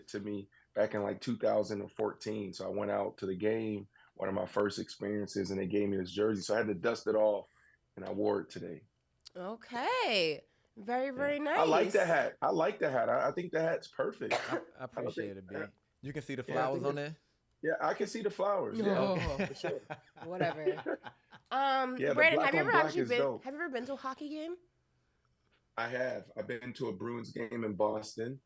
it to me back in like 2014. So I went out to the game, one of my first experiences, and they gave me this jersey. So I had to dust it off, and I wore it today. Okay. Very, Yeah, very I like the nice. hat. I like the hat. I think the hat's perfect. I I don't think. appreciate it, B. You can see the Yeah, I flowers think on it's. there. Yeah, I can see the flowers. Yeah, No. for sure. Whatever. Yeah, the Brandon, black on black is dope. have you ever been to a hockey game? I have. I've been to a Bruins game in Boston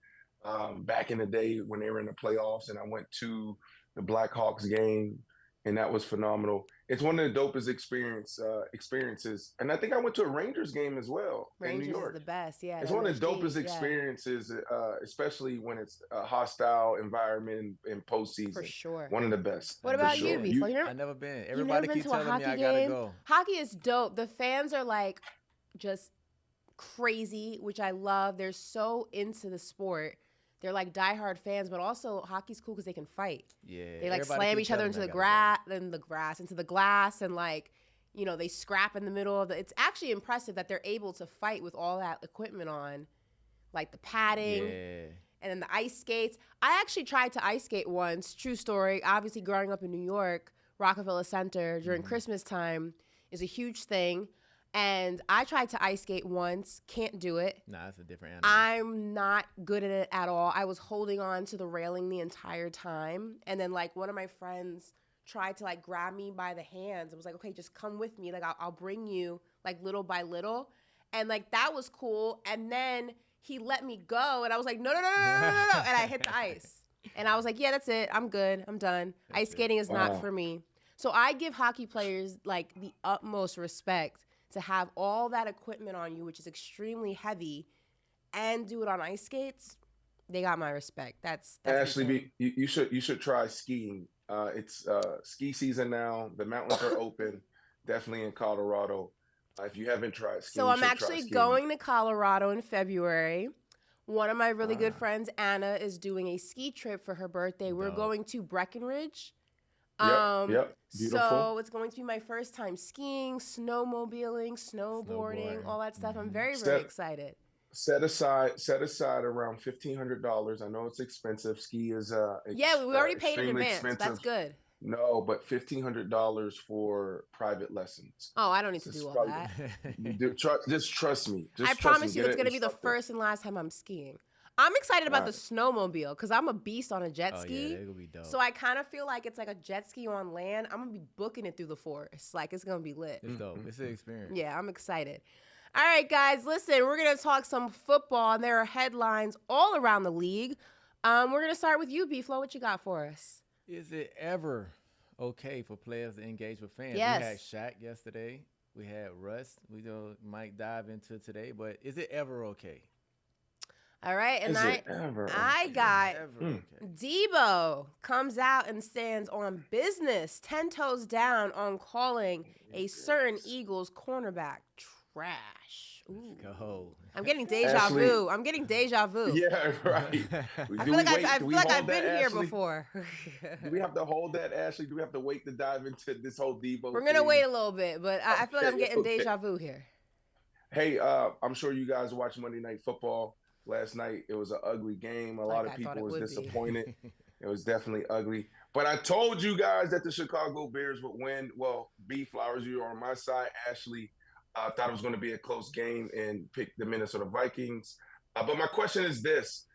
back in the day when they were in the playoffs, and I went to the Blackhawks game, and that was phenomenal. It's one of the dopest experiences, and I think I went to a Rangers game as well in New Rangers is the York. best. Yeah, It's the one of the MSG. dopest Yeah, experiences, especially when it's a hostile environment in for postseason. sure. One of the best What I for about never you, sure. been. Beeflo? I never been. You've never Everybody been keep to a telling me hockey I gotta game? go. Hockey is dope. The fans are like just crazy, which I love. They're so into the sport. They're like diehard fans, but also hockey's cool because they can fight. Yeah, They like everybody slam keep each other telling me into I the gotta go. into the glass, and like, they scrap in the middle of the. It's actually impressive that they're able to fight with all that equipment on, like the padding Yeah. and then the ice skates. I actually tried to ice skate once. True story. Obviously, growing up in New York, Rockefeller Center during Christmas time is a huge thing. And I tried to ice skate once, can't do it. Nah, it's a different animal. I'm not good at it at all. I was holding on to the railing the entire time. And then, like, one of my friends tried to, like, grab me by the hands and was like, okay, just come with me. Like, I'll bring you, like, little by little. And, like, that was cool. And then he let me go. And I was like, no, no, no, no, no, no, no, no. And I hit the ice. And I was like, yeah, that's it. I'm good. I'm done. Ice That's it. skating is not for Wow. me. So I give hockey players, like, the utmost respect to have all that equipment on you, which is extremely heavy, and do it on ice skates. They got my respect. That's Ashley, insane. you should try skiing. It's ski season now. The mountains are open, definitely in Colorado. If you haven't tried skiing, So you I'm should try actually skiing. going to Colorado in February. One of my really good Ah, friends, Anna, is doing a ski trip for her birthday. We're Dope. going to Breckenridge. yep, yep, So beautiful. it's going to be my first time skiing, snowmobiling, snowboarding, Snowboarding. all that stuff. I'm very, very Set excited. set aside around $1,500. I know it's expensive. Ski is Yeah, we already paid in extremely advance. That's expensive. good. No, but $1,500 for private lessons. Oh, I don't need to So it's do all probably that. just trust me. I Just trust me. promise you, Get that's an going to be the instructor. first and last time I'm skiing. I'm excited All about the right. snowmobile because I'm a beast on a jet Oh yeah, ski. they're gonna be So dope. I kind of feel like it's like a jet ski on land. I'm going to be booking it through the forest. Like, it's going to be lit. It's dope. It's an experience. Yeah, I'm excited. All right, guys, listen, we're going to talk some football, and there are headlines all around the league. We're going to start with you, B-Flow. What you got for us? Is it ever okay for players to engage with fans? We had Yes. Shaq yesterday. We had Russ. Might dive into today, but is it ever okay? All right, and Is I it ever I Is it okay? got ever Hmm. okay? Debo comes out and stands on business, 10 toes down on calling a certain Goodness. Eagles cornerback trash. Let's Ooh. go. I'm getting deja Ashley, vu. I'm getting deja vu. yeah, right. I Do feel we like wait? I Do feel we like hold I've that, been here Ashley? before. Do we have to hold that, Ashley? Do we have to wait to dive into this whole We're Debo gonna wait thing? a little bit, but I feel like I'm Okay, getting okay. deja vu here. Hey, I'm sure you guys watched Monday Night Football last night. It was an ugly game. A lot Like of I thought people it was would be. disappointed. It was definitely ugly. But I told you guys that the Chicago Bears would win. Well, B Flowers, you are on my side. Ashley thought it was going to be a close game and picked the Minnesota Vikings. But my question is this: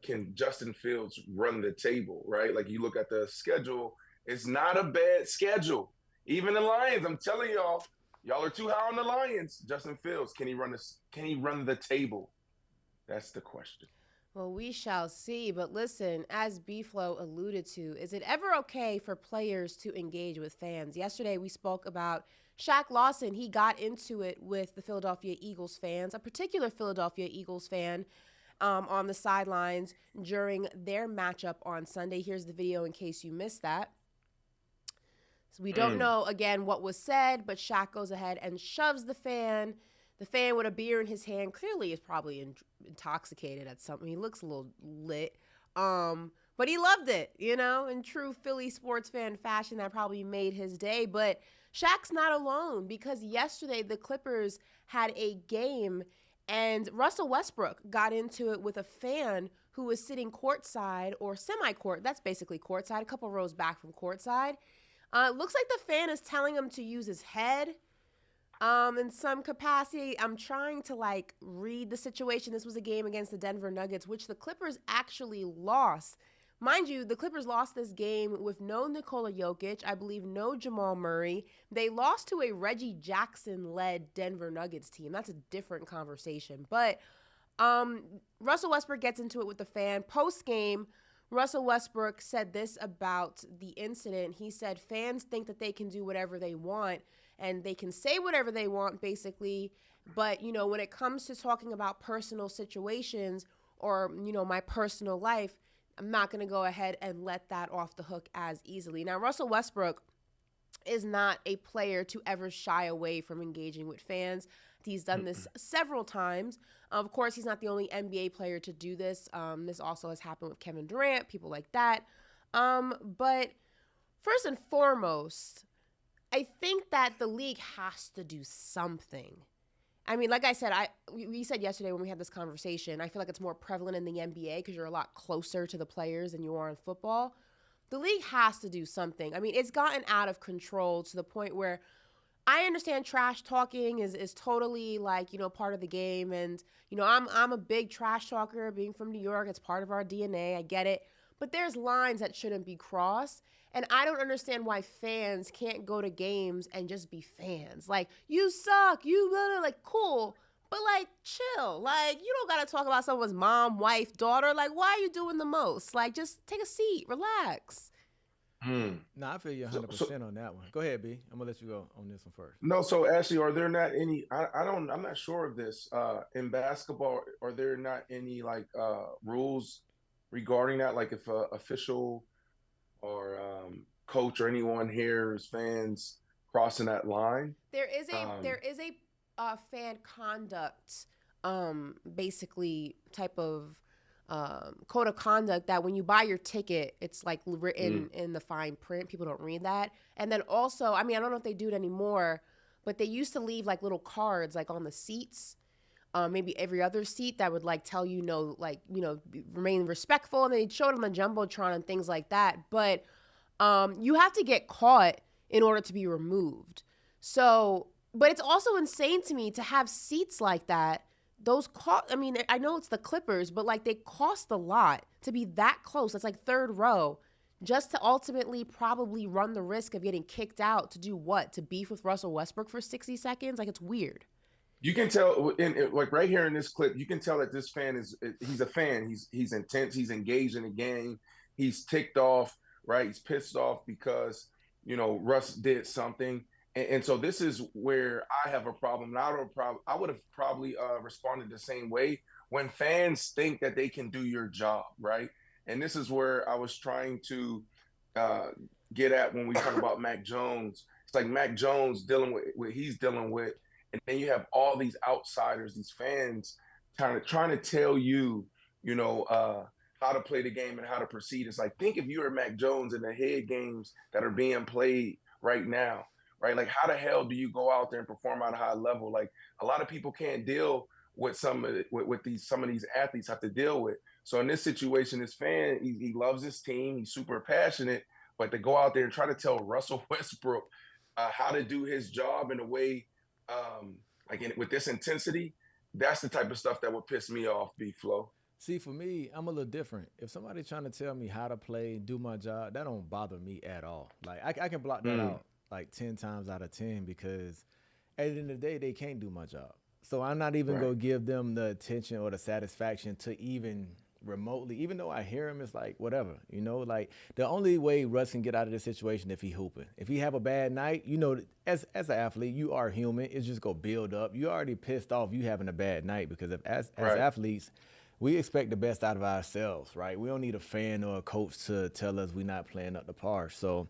can Justin Fields run the table? Right? Like you look at the schedule, it's not a bad schedule. Even the Lions, I'm telling y'all, y'all are too high on the Lions. Justin Fields, can he run this? Can he run the table? That's the question. Well, we shall see. But listen, as B-Flow alluded to, is it ever okay for players to engage with fans? Yesterday, we spoke about Shaq Lawson. He got into it with the Philadelphia Eagles fans, a particular Philadelphia Eagles fan, on the sidelines during their matchup on Sunday. Here's the video in case you missed that. So we don't Mm. know, again, what was said, but Shaq goes ahead and shoves the fan. The fan with a beer in his hand clearly is probably intoxicated at something. He looks a little lit. But he loved it, in true Philly sports fan fashion. That probably made his day. But Shaq's not alone because yesterday the Clippers had a game and Russell Westbrook got into it with a fan who was sitting courtside or semi-court. That's basically courtside, a couple rows back from courtside. Looks like the fan is telling him to use his head in some capacity. I'm trying to like read the situation. This was a game against the Denver Nuggets, which the Clippers actually lost. Mind you, the Clippers lost this game with no Nikola Jokic, I believe no Jamal Murray. They lost to a Reggie Jackson-led Denver Nuggets team. That's a different conversation. But Russell Westbrook gets into it with the fan. Post-game, Russell Westbrook said this about the incident. He said fans think that they can do whatever they want and they can say whatever they want, basically. But, you know, when it comes to talking about personal situations or, you know, my personal life, I'm not going to go ahead and let that off the hook as easily. Now, Russell Westbrook is not a player to ever shy away from engaging with fans. He's done this several times. Of course, he's not the only NBA player to do this. This also has happened with Kevin Durant, people like that. But first and foremost, I think that the league has to do something. I mean, like I said, we said yesterday when we had this conversation, I feel like it's more prevalent in the NBA because you're a lot closer to the players than you are in football. The league has to do something. I mean, it's gotten out of control to the point where I understand trash talking is totally like, you know, part of the game. And, you know, I'm a big trash talker being from New York. It's part of our DNA. I get it. But there's lines that shouldn't be crossed. And I don't understand why fans can't go to games and just be fans. Like, you suck, you blah, blah, like, cool. But, like, chill. Like, you don't got to talk about someone's mom, wife, daughter. Like, why are you doing the most? Like, just take a seat. Relax. No, I feel you So 100% on that one. Go ahead, B. I'm gonna let you go on this one first. no, so Ashley, are there not any? I'm not sure of this. In basketball, are there not any like rules regarding that? Like if a official or coach or anyone hears fans crossing that line? There is a Um, there is a fan conduct basically type of code of conduct that when you buy your ticket, it's like written mm, in the fine print. People don't read that. And then also, I mean, I don't know if they do it anymore, but they used to leave like little cards like on the seats, maybe every other seat that would like tell you no, like, you know, remain respectful. And they showed on the Jumbotron and things like that. But you have to get caught in order to be removed. So, but it's also insane to me to have seats like that. Those cost, I mean, I know it's the Clippers, but like they cost a lot to be that close. That's like third row just to ultimately probably run the risk of getting kicked out to do what? To beef with Russell Westbrook for 60 seconds? Like it's weird. you can tell like right here in this clip, you can tell that this fan he's a fan. He's intense. He's engaged in the game. He's ticked off, right? He's pissed off because Russ did something, and so this is where I have a problem. And I would have probably responded the same way when fans think that they can do your job, right? And this is where I was trying to uh, get at when we talk about Mac Jones. It's like Mac Jones dealing with what he's dealing with, and then you have all these outsiders, these fans, trying to tell you, you know, how to play the game and how to proceed. It's like, think if you were Mac Jones in the head games that are being played right now, right? Like, how the hell do you go out there and perform at a high level? Like, a lot of people can't deal with some of these athletes have to deal with. So in this situation, this fan, he loves his team, he's super passionate, but to go out there and try to tell Russell Westbrook how to do his job in a way with this intensity, that's the type of stuff that would piss me off, B Flow. See, for me, I'm a little different. If somebody trying to tell me how to play, do my job, that don't bother me at all. Like I can block that out like 10 times out of 10 because at the end of the day, they can't do my job. So I'm not even Right. gonna give them the attention or the satisfaction to even remotely, even though I hear him, it's like whatever, like the only way Russ can get out of this situation if he hooping. If he have a bad night, as an athlete, you are human. It's just go build up. You already pissed off you having a bad night because as Right. athletes, we expect the best out of ourselves, right? We don't need a fan or a coach to tell us we're not playing up to par. So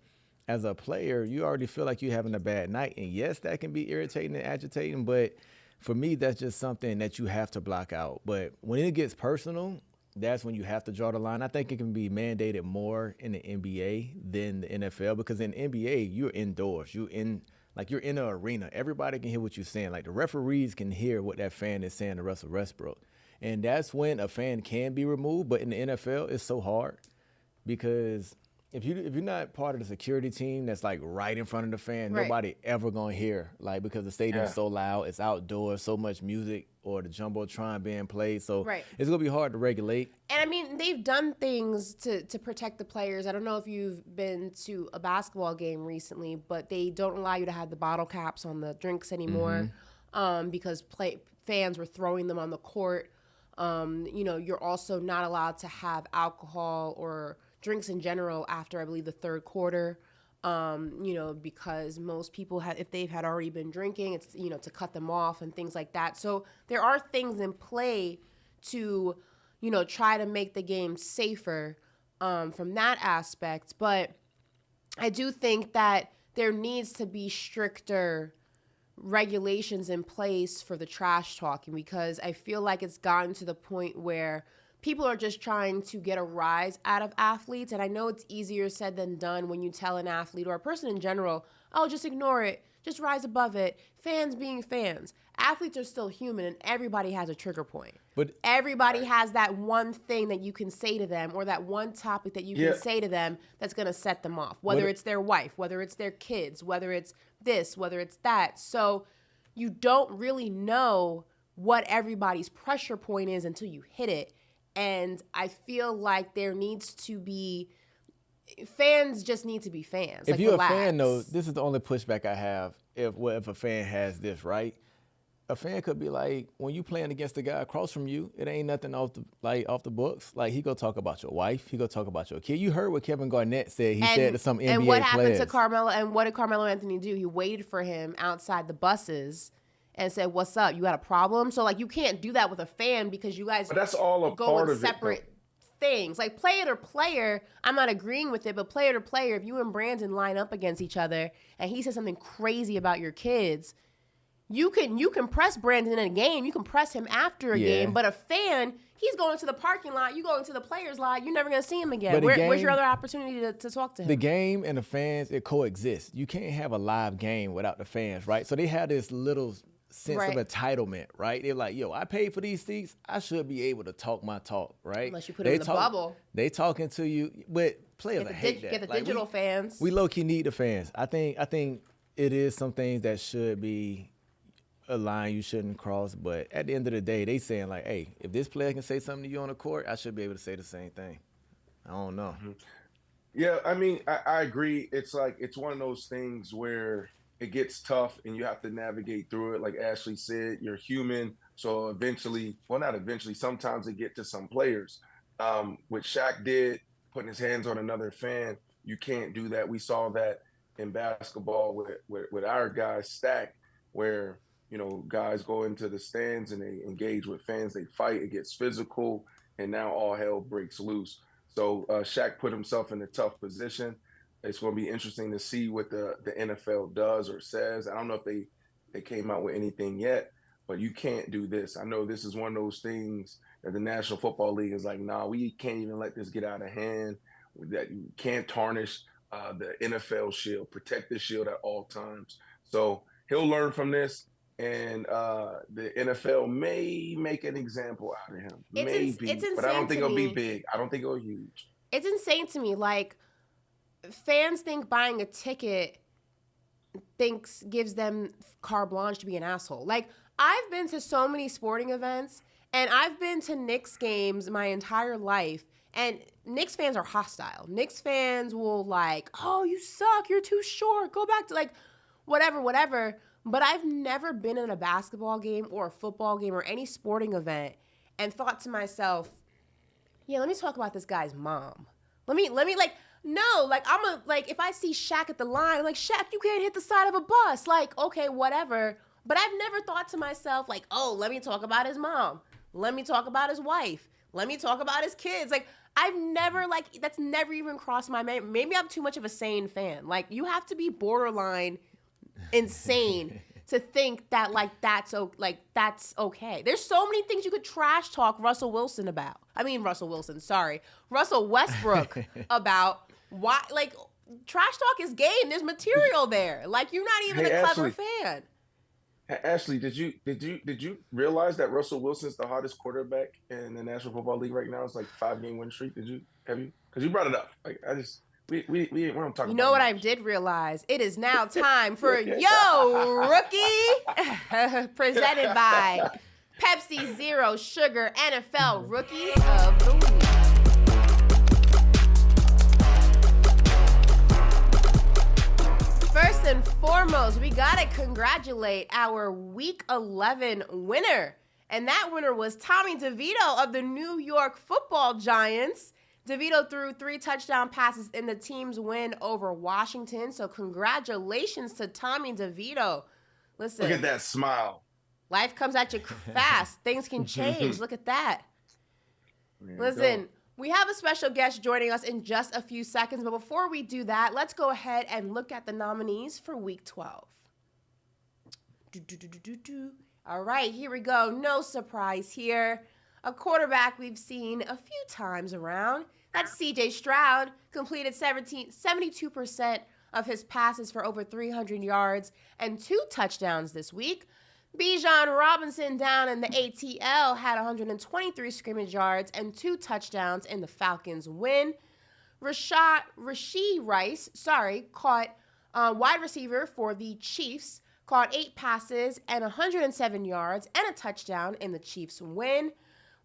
as a player, you already feel like you're having a bad night. And yes, that can be irritating and agitating, but for me, that's just something that you have to block out. But when it gets personal, that's when you have to draw the line. I think it can be mandated more in the NBA than the NFL because in the NBA, you're indoors. You're in an arena. Everybody can hear what you're saying. Like the referees can hear what that fan is saying to Russell Westbrook. And that's when a fan can be removed. But in the NFL, it's so hard because if you're not part of the security team that's like right in front of the fan, Right. nobody ever gonna hear, like, because the stadium's so loud, it's outdoors, so much music or the jumbotron being played, so Right. it's gonna be hard to regulate. And I mean, they've done things to protect the players. I don't know if you've been to a basketball game recently, but they don't allow you to have the bottle caps on the drinks anymore because fans were throwing them on the court. You know, you're also not allowed to have alcohol or drinks in general after, I believe, the third quarter. You know, because most people if they've had already been drinking, it's, you know, to cut them off and things like that. So there are things in play to, you know, try to make the game safer from that aspect. But I do think that there needs to be stricter regulations in place for the trash talking, because I feel like it's gotten to the point where people are just trying to get a rise out of athletes. And I know it's easier said than done when you tell an athlete or a person in general, oh, just ignore it, just rise above it. Fans being fans. Athletes are still human, and everybody has a trigger point. But everybody has that one thing that you can say to them, or that one topic that you can say to them that's going to set them off, whether it's their wife, whether it's their kids, whether it's this, whether it's that. So you don't really know what everybody's pressure point is until you hit it. And I feel like there needs to be, fans just need to be fans. If like, you're relax. a fan, though, this is the only pushback I have. If a fan has this, right? A fan could be like, when you playing against the guy across from you, it ain't nothing off the books. Like, he go talk about your wife, he go talk about your kid. You heard what Kevin Garnett said. He said to some NBA players. And what happened to Carmelo? And what did Carmelo Anthony do? He waited for him outside the buses and said, "What's up? You got a problem?" So, like, you can't do that with a fan, because you guys But that's all a go part in of separate it, things. Like, player to player, I'm not agreeing with it, but player to player, if you and Brandon line up against each other and he says something crazy about your kids, you can press Brandon in a game. You can press him after a game. But a fan, he's going to the parking lot. You go into the players' lot. You're never going to see him again. Where's your other opportunity to talk to him? The game and the fans, it coexists. You can't have a live game without the fans, right? So they have this little sense of entitlement, right? They're like, yo, I paid for these seats. I should be able to talk my talk, right? Unless you put them in the bubble. They talking to you, but players hate that. Get the digital fans. We low-key need the fans. I think it is some things that should be a line you shouldn't cross, but at the end of the day, they saying like, hey, if this player can say something to you on the court, I should be able to say the same thing. I don't know. Yeah, I mean, I agree. It's like, it's one of those things where it gets tough and you have to navigate through it. Like Ashley said, you're human. So eventually, well, not eventually, sometimes it get to some players. What Shaq did, putting his hands on another fan, you can't do that. We saw that in basketball with our guys Stack, where, you know, guys go into the stands and they engage with fans, they fight, it gets physical, and now all hell breaks loose. So Shaq put himself in a tough position. It's going to be interesting to see what the NFL does or says. I don't know if they came out with anything yet, but you can't do this. I know this is one of those things that the National Football League is like, nah, we can't even let this get out of hand. That you can't tarnish the NFL shield, protect the shield at all times. So he'll learn from this. And the NFL may make an example out of him. Maybe. But I don't think it'll be big. I don't think it'll be huge. It's insane to me. Like, fans think buying a ticket gives them carte blanche to be an asshole. Like, I've been to so many sporting events, and I've been to Knicks games my entire life, and Knicks fans are hostile. Knicks fans will like, oh, you suck, you're too short, go back to, like, whatever. But I've never been in a basketball game or a football game or any sporting event and thought to myself, yeah, let me talk about this guy's mom. Let me like, no, like, if I see Shaq at the line, I'm like, Shaq, you can't hit the side of a bus. Like, okay, whatever. But I've never thought to myself, like, oh, let me talk about his mom. Let me talk about his wife. Let me talk about his kids. Like, I've never, like, that's never even crossed my mind. Maybe I'm too much of a sane fan. Like, you have to be borderline insane to think that, like, that's okay. There's so many things you could trash talk Russell Westbrook about. Why, like, trash talk is game. There's material there. Like, you're not even a clever fan. Ashley, did you realize that Russell Wilson's the hottest quarterback in the National Football League right now? It's like 5-game win streak. Have you? Because you brought it up. Like I just we don't talk You about know it what I much. did realize? It is now time for Yo Rookie, presented by Pepsi Zero Sugar NFL Rookie of the Week. First and foremost, we gotta congratulate our Week 11 winner. And that winner was Tommy DeVito of the New York Football Giants. DeVito threw 3 touchdown passes in the team's win over Washington. So congratulations to Tommy DeVito. Listen. Look at that smile. Life comes at you fast. Things can change. Look at that. Listen, we have a special guest joining us in just a few seconds. But before we do that, let's go ahead and look at the nominees for Week 12. All right, here we go. No surprise here. A quarterback we've seen a few times around. That's C.J. Stroud, completed 72% of his passes for over 300 yards and 2 touchdowns this week. Bijan Robinson down in the ATL had 123 scrimmage yards and 2 touchdowns in the Falcons' win. Rashee Rice, caught wide receiver for the Chiefs, caught 8 passes and 107 yards and a touchdown in the Chiefs' win.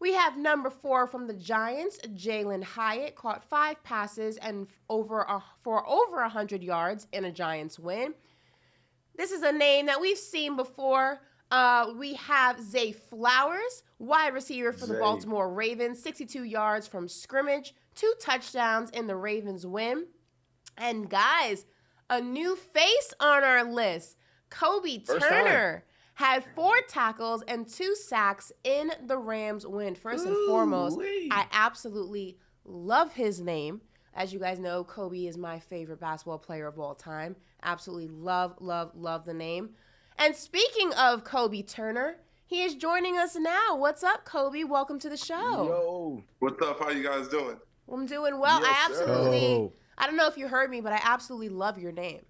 We have number 4 from the Giants, Jalen Hyatt, caught 5 passes and for over 100 yards in a Giants win. This is a name that we've seen before. We have Zay Flowers, wide receiver for the Baltimore Ravens, 62 yards from scrimmage, 2 touchdowns in the Ravens win. And guys, a new face on our list, Kobie Turner. Had 4 tackles and 2 sacks in the Rams win. First and foremost, I absolutely love his name. As you guys know, Kobie is my favorite basketball player of all time. Absolutely love the name. And speaking of Kobie Turner, he is joining us now. What's up, Kobie? Welcome to the show. Yo. What's up? How you guys doing? I'm doing well. Yes, I don't know if you heard me, but I absolutely love your name.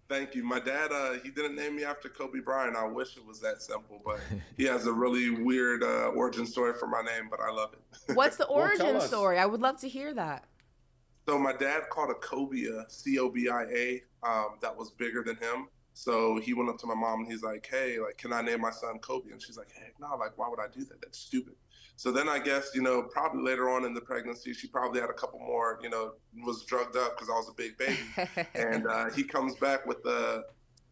Thank you. My dad, he didn't name me after Kobe Bryant. I wish it was that simple, but he has a really weird origin story for my name, but I love it. What's the origin story? I would love to hear that. So my dad called a cobia, C-O-B-I-A, that was bigger than him. So he went up to my mom and he's like, hey, like, can I name my son Kobie? And she's like, hey, no, like, why would I do that? That's stupid. So then I guess, probably later on in the pregnancy, she probably had a couple more, was drugged up because I was a big baby. And he comes back with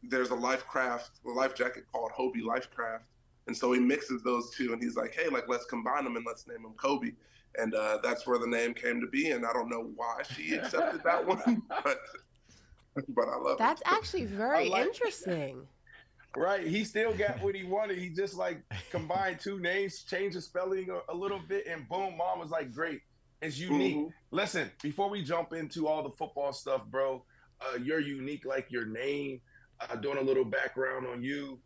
there's a life jacket called Hobie Lifecraft. And so he mixes those two and he's like, hey, like, let's combine them and let's name him Kobie. And that's where the name came to be. And I don't know why she accepted that one, but I love it. That's actually very interesting. Right, he still got what he wanted. He just combined 2 names, changed the spelling a little bit, and boom, mom was like, great. It's unique. Mm-hmm. Listen, before we jump into all the football stuff, bro, you're unique like your name. Doing a little background on you.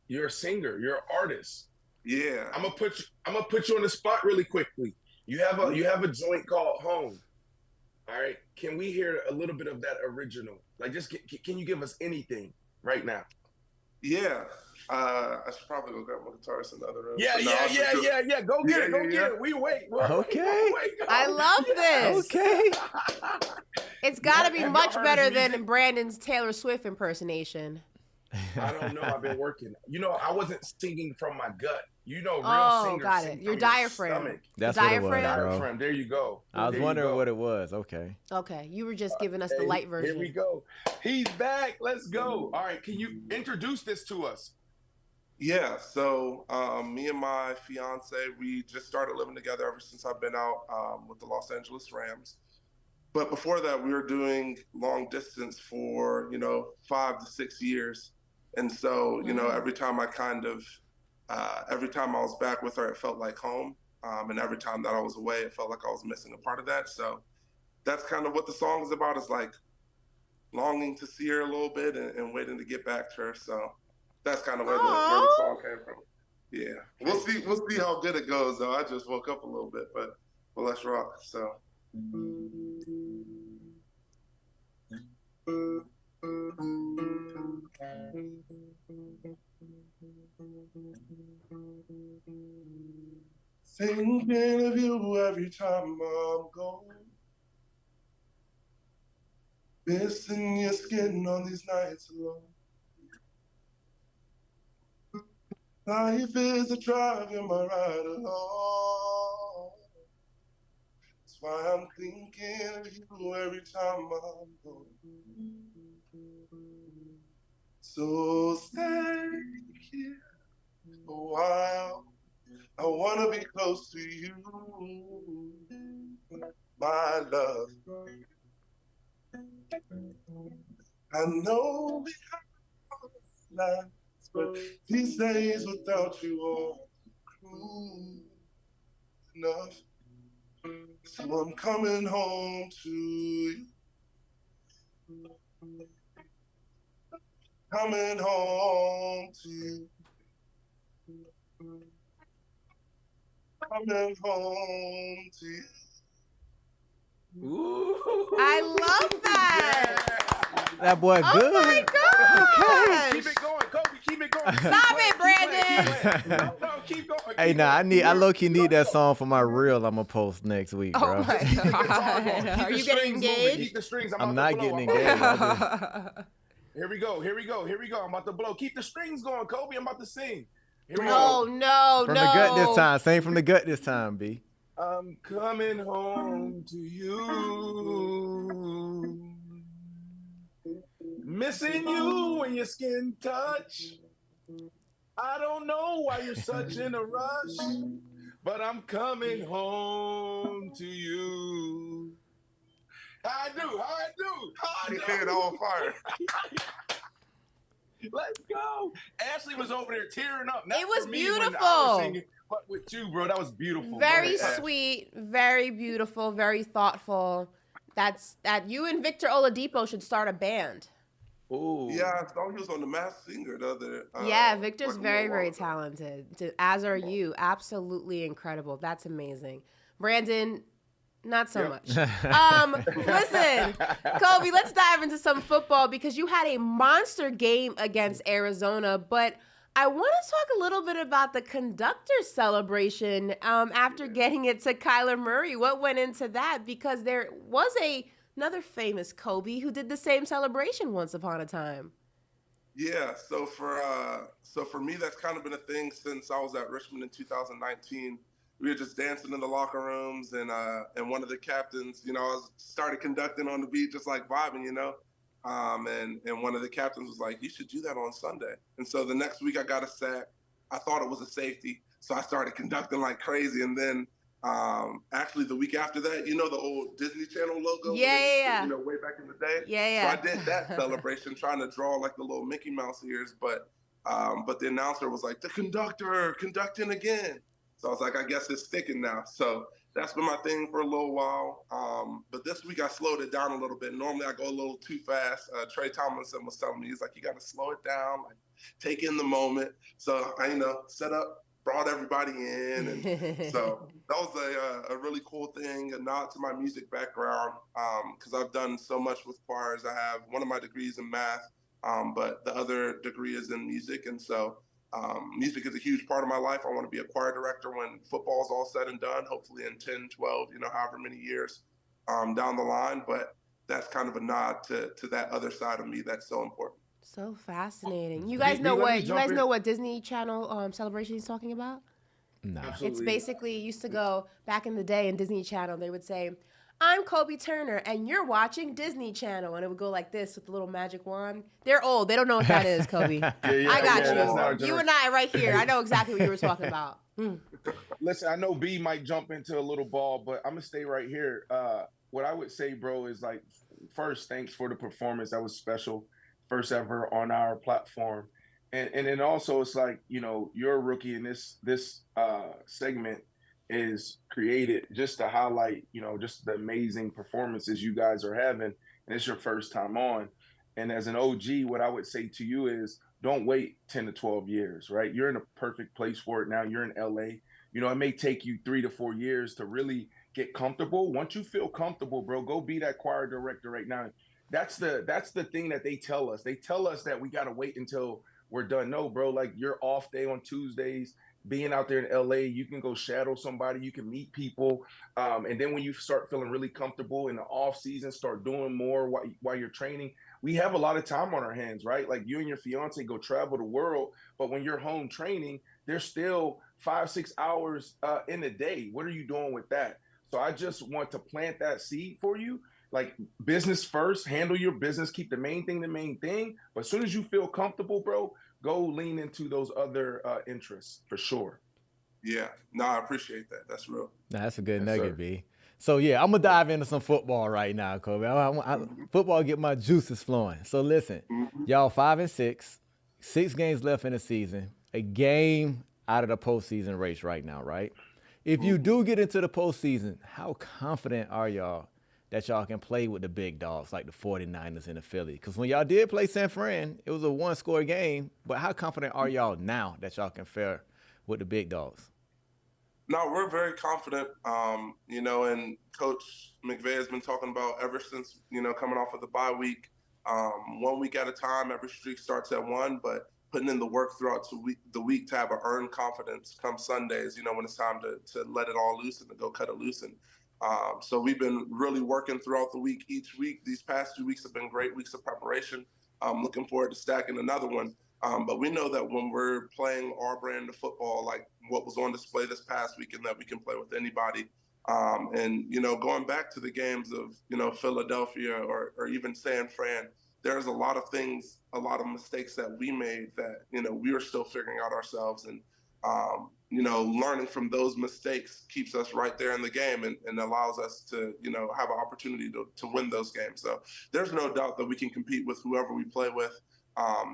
You're a singer, you're an artist. Yeah. I'm gonna put you on the spot really quickly. You have a joint called Home. All right. Can we hear a little bit of that original? Like, just can you give us anything right now? Yeah. I should probably go grab my guitarist in the other room. Yeah. Go get it. We wait. Okay. I love this. Okay. It's got to be much better than Brandon's Taylor Swift impersonation. I don't know. I've been working. I wasn't singing from my gut. Real singers got sing it. Your from diaphragm. Stomach. That's diaphragm. What it was, bro. Diaphragm. There you go. I was wondering what it was. Okay. Okay. You were just giving us the light version. Here we go. He's back. Let's go. All right. Can you introduce this to us? Yeah. So me and my fiance, we just started living together ever since I've been out with the Los Angeles Rams. But before that, we were doing long distance for, 5 to 6 years. And so, every time every time I was back with her, it felt like home. And every time that I was away, it felt like I was missing a part of that. So that's kind of what the song is about, is like longing to see her a little bit and waiting to get back to her. So that's kind of where the song came from. Yeah. We'll see how good it goes, though. I just woke up a little bit, but let's rock. So. Thinking of you every time I'm gone. Missing your skin on these nights alone. Life is a drive, you're my ride along. That's why I'm thinking of you every time I'm gone. So stay here a while. I wanna be close to you, my love. I know we have lives, but these days without you are cruel enough. So I'm coming home to you. Coming home to you. Coming home to you. Ooh. I love that. That boy Oh good. my gosh. Keep it going, Kobie. Keep it going. Stop it, Brandon. No, keep going. Hey, Keep nah, going. I low key need that song for my reel. I'm gonna post next week, Oh bro. my Keep the guitar going. god. Keep Are the you getting strings moving. engaged? Keep the strings. I'm about not to blow. getting engaged. Here we go. Here we go. Here we go. I'm about to blow. Keep the strings going, Kobie. I'm about to sing. Here we Oh go. no, From no. the gut this time. Sing from the gut this time, B. I'm coming home to you. Missing you when your skin touch. I don't know why you're such in a rush, but I'm coming home to you. How I do? You head on fire. Let's go. Ashley was over there tearing up. Not It was for me when I beautiful. was singing, but with you, bro. That was beautiful. Very Go ahead, Ash. sweet, very beautiful, very thoughtful. That you and Victor Oladipo should start a band. Ooh. Yeah, I saw he was on The Masked Singer the other. Yeah, Victor's like a very, little very while ago. talented. As are you. Absolutely incredible. That's amazing. Brandon, not so Yep. much. Listen, Kobie, let's dive into some football because you had a monster game against Arizona, but I want to talk a little bit about the conductor celebration after getting it to Kyler Murray. What went into that? Because there was another famous Kobie who did the same celebration once upon a time. Yeah, so for me, that's kind of been a thing since I was at Richmond in 2019. We were just dancing in the locker rooms, and one of the captains, started conducting on the beat, just like vibing, and one of the captains was like, "You should do that on Sunday." And so the next week, I got a sack. I thought it was a safety, so I started conducting like crazy. And then actually, the week after that, the old Disney Channel logo, Yeah. way back in the day. Yeah. So I did that celebration, trying to draw like the little Mickey Mouse ears, but the announcer was like, "The conductor conducting again." So I was like, I guess it's sticking now. So that's been my thing for a little while. But this week I slowed it down a little bit. Normally I go a little too fast. Trey Tomlinson was telling me, he's like, you got to slow it down, like take in the moment. So I, set up, brought everybody in. And so that was a really cool thing, a nod to my music background, because I've done so much with choirs. I have one of my degrees in math, but the other degree is in music. And so music is a huge part of my life. I want to be a choir director when football's all said and done, hopefully in 10, 12, however many years down the line. But that's kind of a nod to that other side of me that's so important. So fascinating. You guys know what Disney Channel celebration he's talking about? Nah. Absolutely. It's basically, it used to go back in the day in Disney Channel, they would say, "I'm Kobie Turner and you're watching Disney Channel." And it would go like this with the little magic wand. They're old. They don't know what that is, Kobie. I got you. You and I right here. I know exactly what you were talking about. Listen, I know B might jump into a little ball, but I'm going to stay right here. What I would say, bro, is like, first, thanks for the performance. That was special. First ever on our platform. And then also it's like, you're a rookie, and this segment is created just to highlight, just the amazing performances you guys are having, and it's your first time on. And as an OG, what I would say to you is don't wait 10 to 12 years, right? You're in a perfect place for it now. You're in LA. It may take you 3 to 4 years to really get comfortable. Once you feel comfortable, bro, go be that choir director right now. That's the thing that they tell us. They tell us that we got to wait until we're done. No, bro, like your off day on Tuesdays, being out there in LA, you can go shadow somebody, you can meet people. And then when you start feeling really comfortable in the off season, start doing more while you're training. We have a lot of time on our hands, right? Like you and your fiance go travel the world, but when you're home training, there's still 5-6 hours in a day. What are you doing with that? So I just want to plant that seed for you. Like business first, handle your business, keep the main thing the main thing. But as soon as you feel comfortable, bro, go lean into those other interests for sure. Yeah, no, I appreciate that. That's real. Nah, that's a good Yes, nugget, sir. B. So yeah, I'm gonna dive into some football right now, Kobie. Football get my juices flowing. So listen, Mm-hmm. y'all 5-6, 6 games left in the season, a game out of the postseason race right now, right? If you Mm-hmm. do get into the postseason, how confident are y'all that y'all can play with the big dogs like the 49ers and the Philly? Because when y'all did play San Fran, it was a one-score game. But how confident are y'all now that y'all can fare with the big dogs? No, we're very confident. And Coach McVay has been talking about ever since, coming off of the bye week, 1 week at a time. Every streak starts at one, but putting in the work throughout the week to have an earned confidence come Sundays, when it's time to let it all loose and to go cut it loose. And so we've been really working throughout the week, each week. These past 2 weeks have been great weeks of preparation. I'm looking forward to stacking another one. But we know that when we're playing our brand of football, like what was on display this past weekend, that we can play with anybody. Going back to the games of, Philadelphia or even San Fran, there's a lot of things, a lot of mistakes that we made that, we are still figuring out ourselves. And, learning from those mistakes keeps us right there in the game and allows us to, have an opportunity to win those games. So there's no doubt that we can compete with whoever we play with.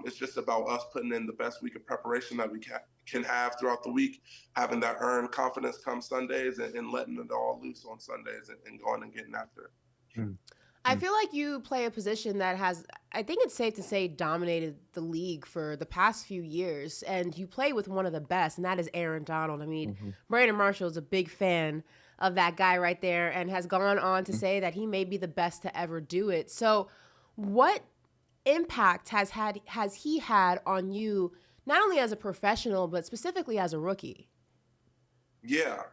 It's just about us putting in the best week of preparation that we can have throughout the week, having that earned confidence come Sundays and letting it all loose on Sundays and going and getting after it. Mm. I feel like you play a position that has, I think it's safe to say, dominated the league for the past few years. And you play with one of the best, and that is Aaron Donald. I mean, Brandon Marshall is a big fan of that guy right there and has gone on to say that he may be the best to ever do it. So what impact has he had on you, not only as a professional, but specifically as a rookie? Yeah.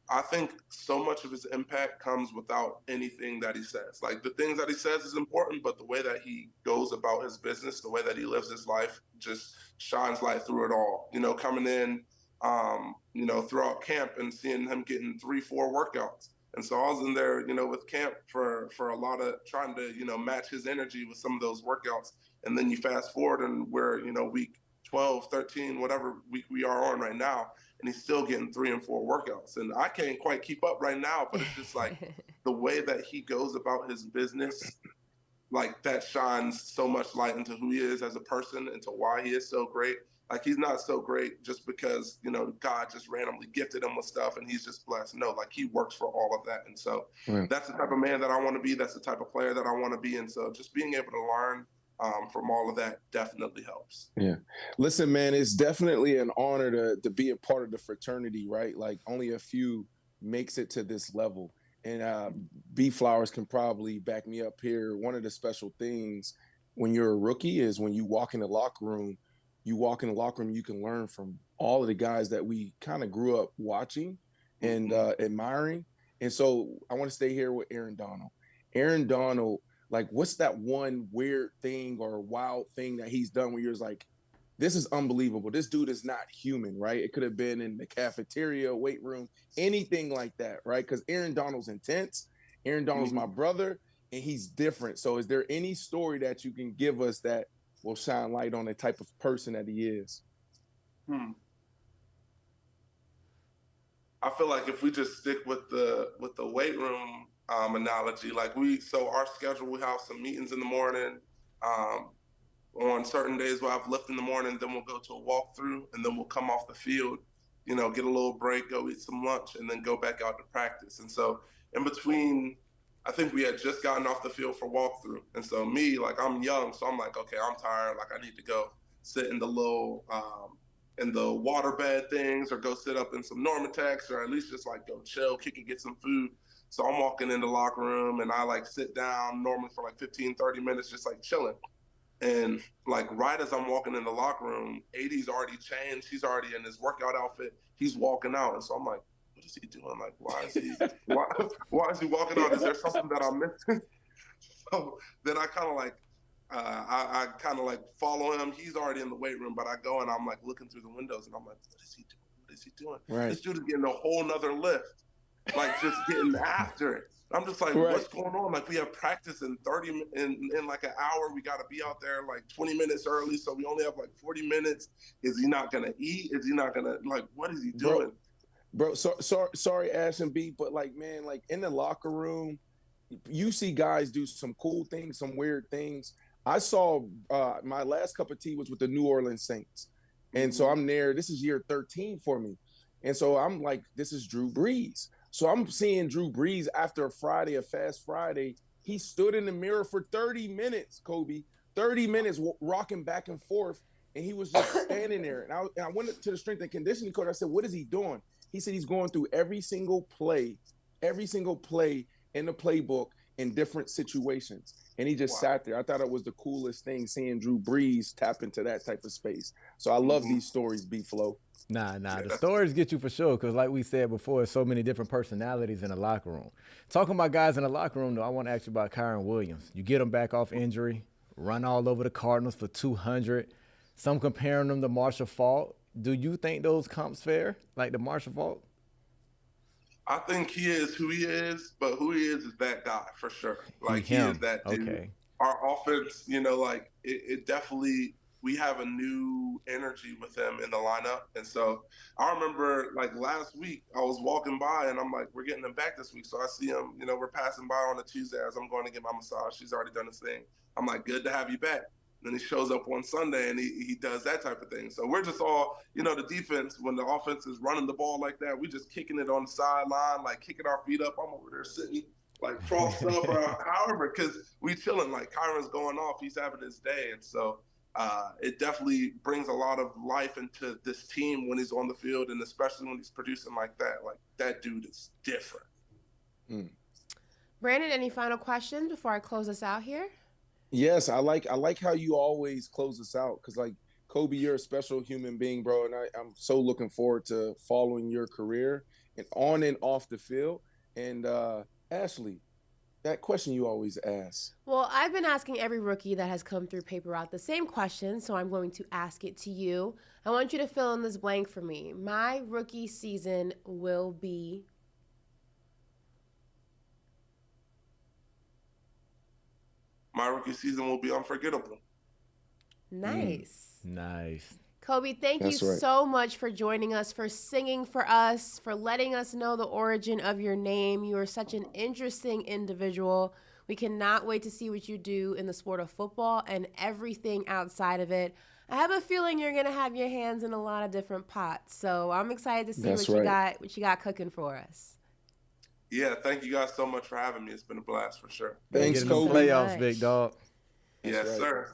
I think so much of his impact comes without anything that he says. Like the things that he says is important, but the way that he goes about his business, the way that he lives his life just shines light through it all. Coming in, throughout camp and seeing him getting 3-4 workouts. And so I was in there, with camp for a lot of trying to, match his energy with some of those workouts. And then you fast forward and we're, week 12, 13, whatever week we are on right now, and he's still getting 3 and 4 workouts. And I can't quite keep up right now, but it's just like the way that he goes about his business, like that shines so much light into who he is as a person and to why he is so great. Like he's not so great just because, God just randomly gifted him with stuff and he's just blessed. No, like he works for all of that. And so that's the type of man that I want to be. That's the type of player that I want to be. And so just being able to learn from all of that definitely helps. Yeah. Listen, man, it's definitely an honor to be a part of the fraternity, right? Like only a few makes it to this level. And B Flowers can probably back me up here. One of the special things when you're a rookie is when you walk in the locker room, you can learn from all of the guys that we kind of grew up watching and admiring. And so I want to stay here with Aaron Donald. Aaron Donald, like, what's that one weird thing or wild thing that he's done where you're like, this is unbelievable. This dude is not human, right? It could have been in the cafeteria, weight room, anything like that, right? Because Aaron Donald's intense. Aaron Donald's my brother, and he's different. So is there any story that you can give us that will shine light on the type of person that he is? I feel like if we just stick with the weight room analogy, like our schedule, we have some meetings in the morning. On certain days we'll have lift in the morning, then we'll go to a walkthrough, and then we'll come off the field, get a little break, go eat some lunch, and then go back out to practice. And so in between, I think we had just gotten off the field for walkthrough. And so me, like I'm young, so I'm like, okay, I'm tired. Like I need to go sit in the little in the waterbed things or go sit up in some Normatex or at least just like go chill, kick and get some food. So I'm walking in the locker room and I like sit down normally for like 15, 30 minutes, just like chilling. And like right as I'm walking in the locker room, AD's already changed. He's already in his workout outfit. He's walking out, and so I'm like, "What is he doing? Like, why is he walking out? Is there something that I'm missing?" So then I kind of like, I kind of like follow him. He's already in the weight room, but I go and I'm like looking through the windows, and I'm like, "What is he doing? What is he doing? Right. This dude is getting a whole nother lift, like just getting after it." I'm just like, Right. what's going on? Like, we have practice in like an hour. We got to be out there like 20 minutes early, so we only have like 40 minutes. Is he not gonna eat? Is he not gonna like? What is he doing? Bro, sorry, Ash and B, but like, man, like in the locker room, you see guys do some cool things, some weird things. I saw my last cup of tea was with the New Orleans Saints, and so I'm there. This is year 13 for me, and so I'm like, this is Drew Brees. So I'm seeing Drew Brees after a fast Friday. He stood in the mirror for 30 minutes, Kobie, 30 minutes rocking back and forth, and he was just standing there. And I went to the strength and conditioning coach. I said, what is he doing? He said he's going through every single play in the playbook in different situations. And he just sat there. I thought it was the coolest thing seeing Drew Brees tap into that type of space. So I love these stories, B-Flow. Nah. The stories get you for sure because, like we said before, so many different personalities in the locker room. Talking about guys in the locker room, though, I want to ask you about Kyren Williams. You get him back off injury, run all over the Cardinals for 200. Some comparing him to Marshall Faulk. Do you think those comps fair, like the Marshall Faulk? I think he is who he is, but who he is that guy for sure. Like he is that dude. Okay. Our offense, like it definitely, we have a new energy with him in the lineup. And so I remember like last week I was walking by and I'm like, we're getting him back this week. So I see him, we're passing by on a Tuesday as I'm going to get my massage. He's already done his thing. I'm like, good to have you back. Then he shows up on Sunday and he does that type of thing. So we're just all, the defense, when the offense is running the ball like that, we just kicking it on the sideline, like kicking our feet up. I'm over there sitting like crossed up or however, because we chilling. Like Kyron's going off, he's having his day. And so it definitely brings a lot of life into this team when he's on the field, and especially when he's producing like that. Like that dude is different. Brandon, any final questions before I close us out here? Yes, I like how you always close us out because, like, Kobie, you're a special human being, bro, and I'm so looking forward to following your career and on and off the field. And Ashley, that question you always ask. Well, I've been asking every rookie that has come through Paper Route the same question, so I'm going to ask it to you. I want you to fill in this blank for me. My rookie season will be... My rookie season will be unforgettable. Nice. Nice. Kobie, thank you so much for joining us, for singing for us, for letting us know the origin of your name. You are such an interesting individual. We cannot wait to see what you do in the sport of football and everything outside of it. I have a feeling you're going to have your hands in a lot of different pots. So I'm excited to see what you got cooking for us. Yeah, thank you guys so much for having me. It's been a blast for sure. Thanks, Kobie. Playoffs, big dog. Yes, sir.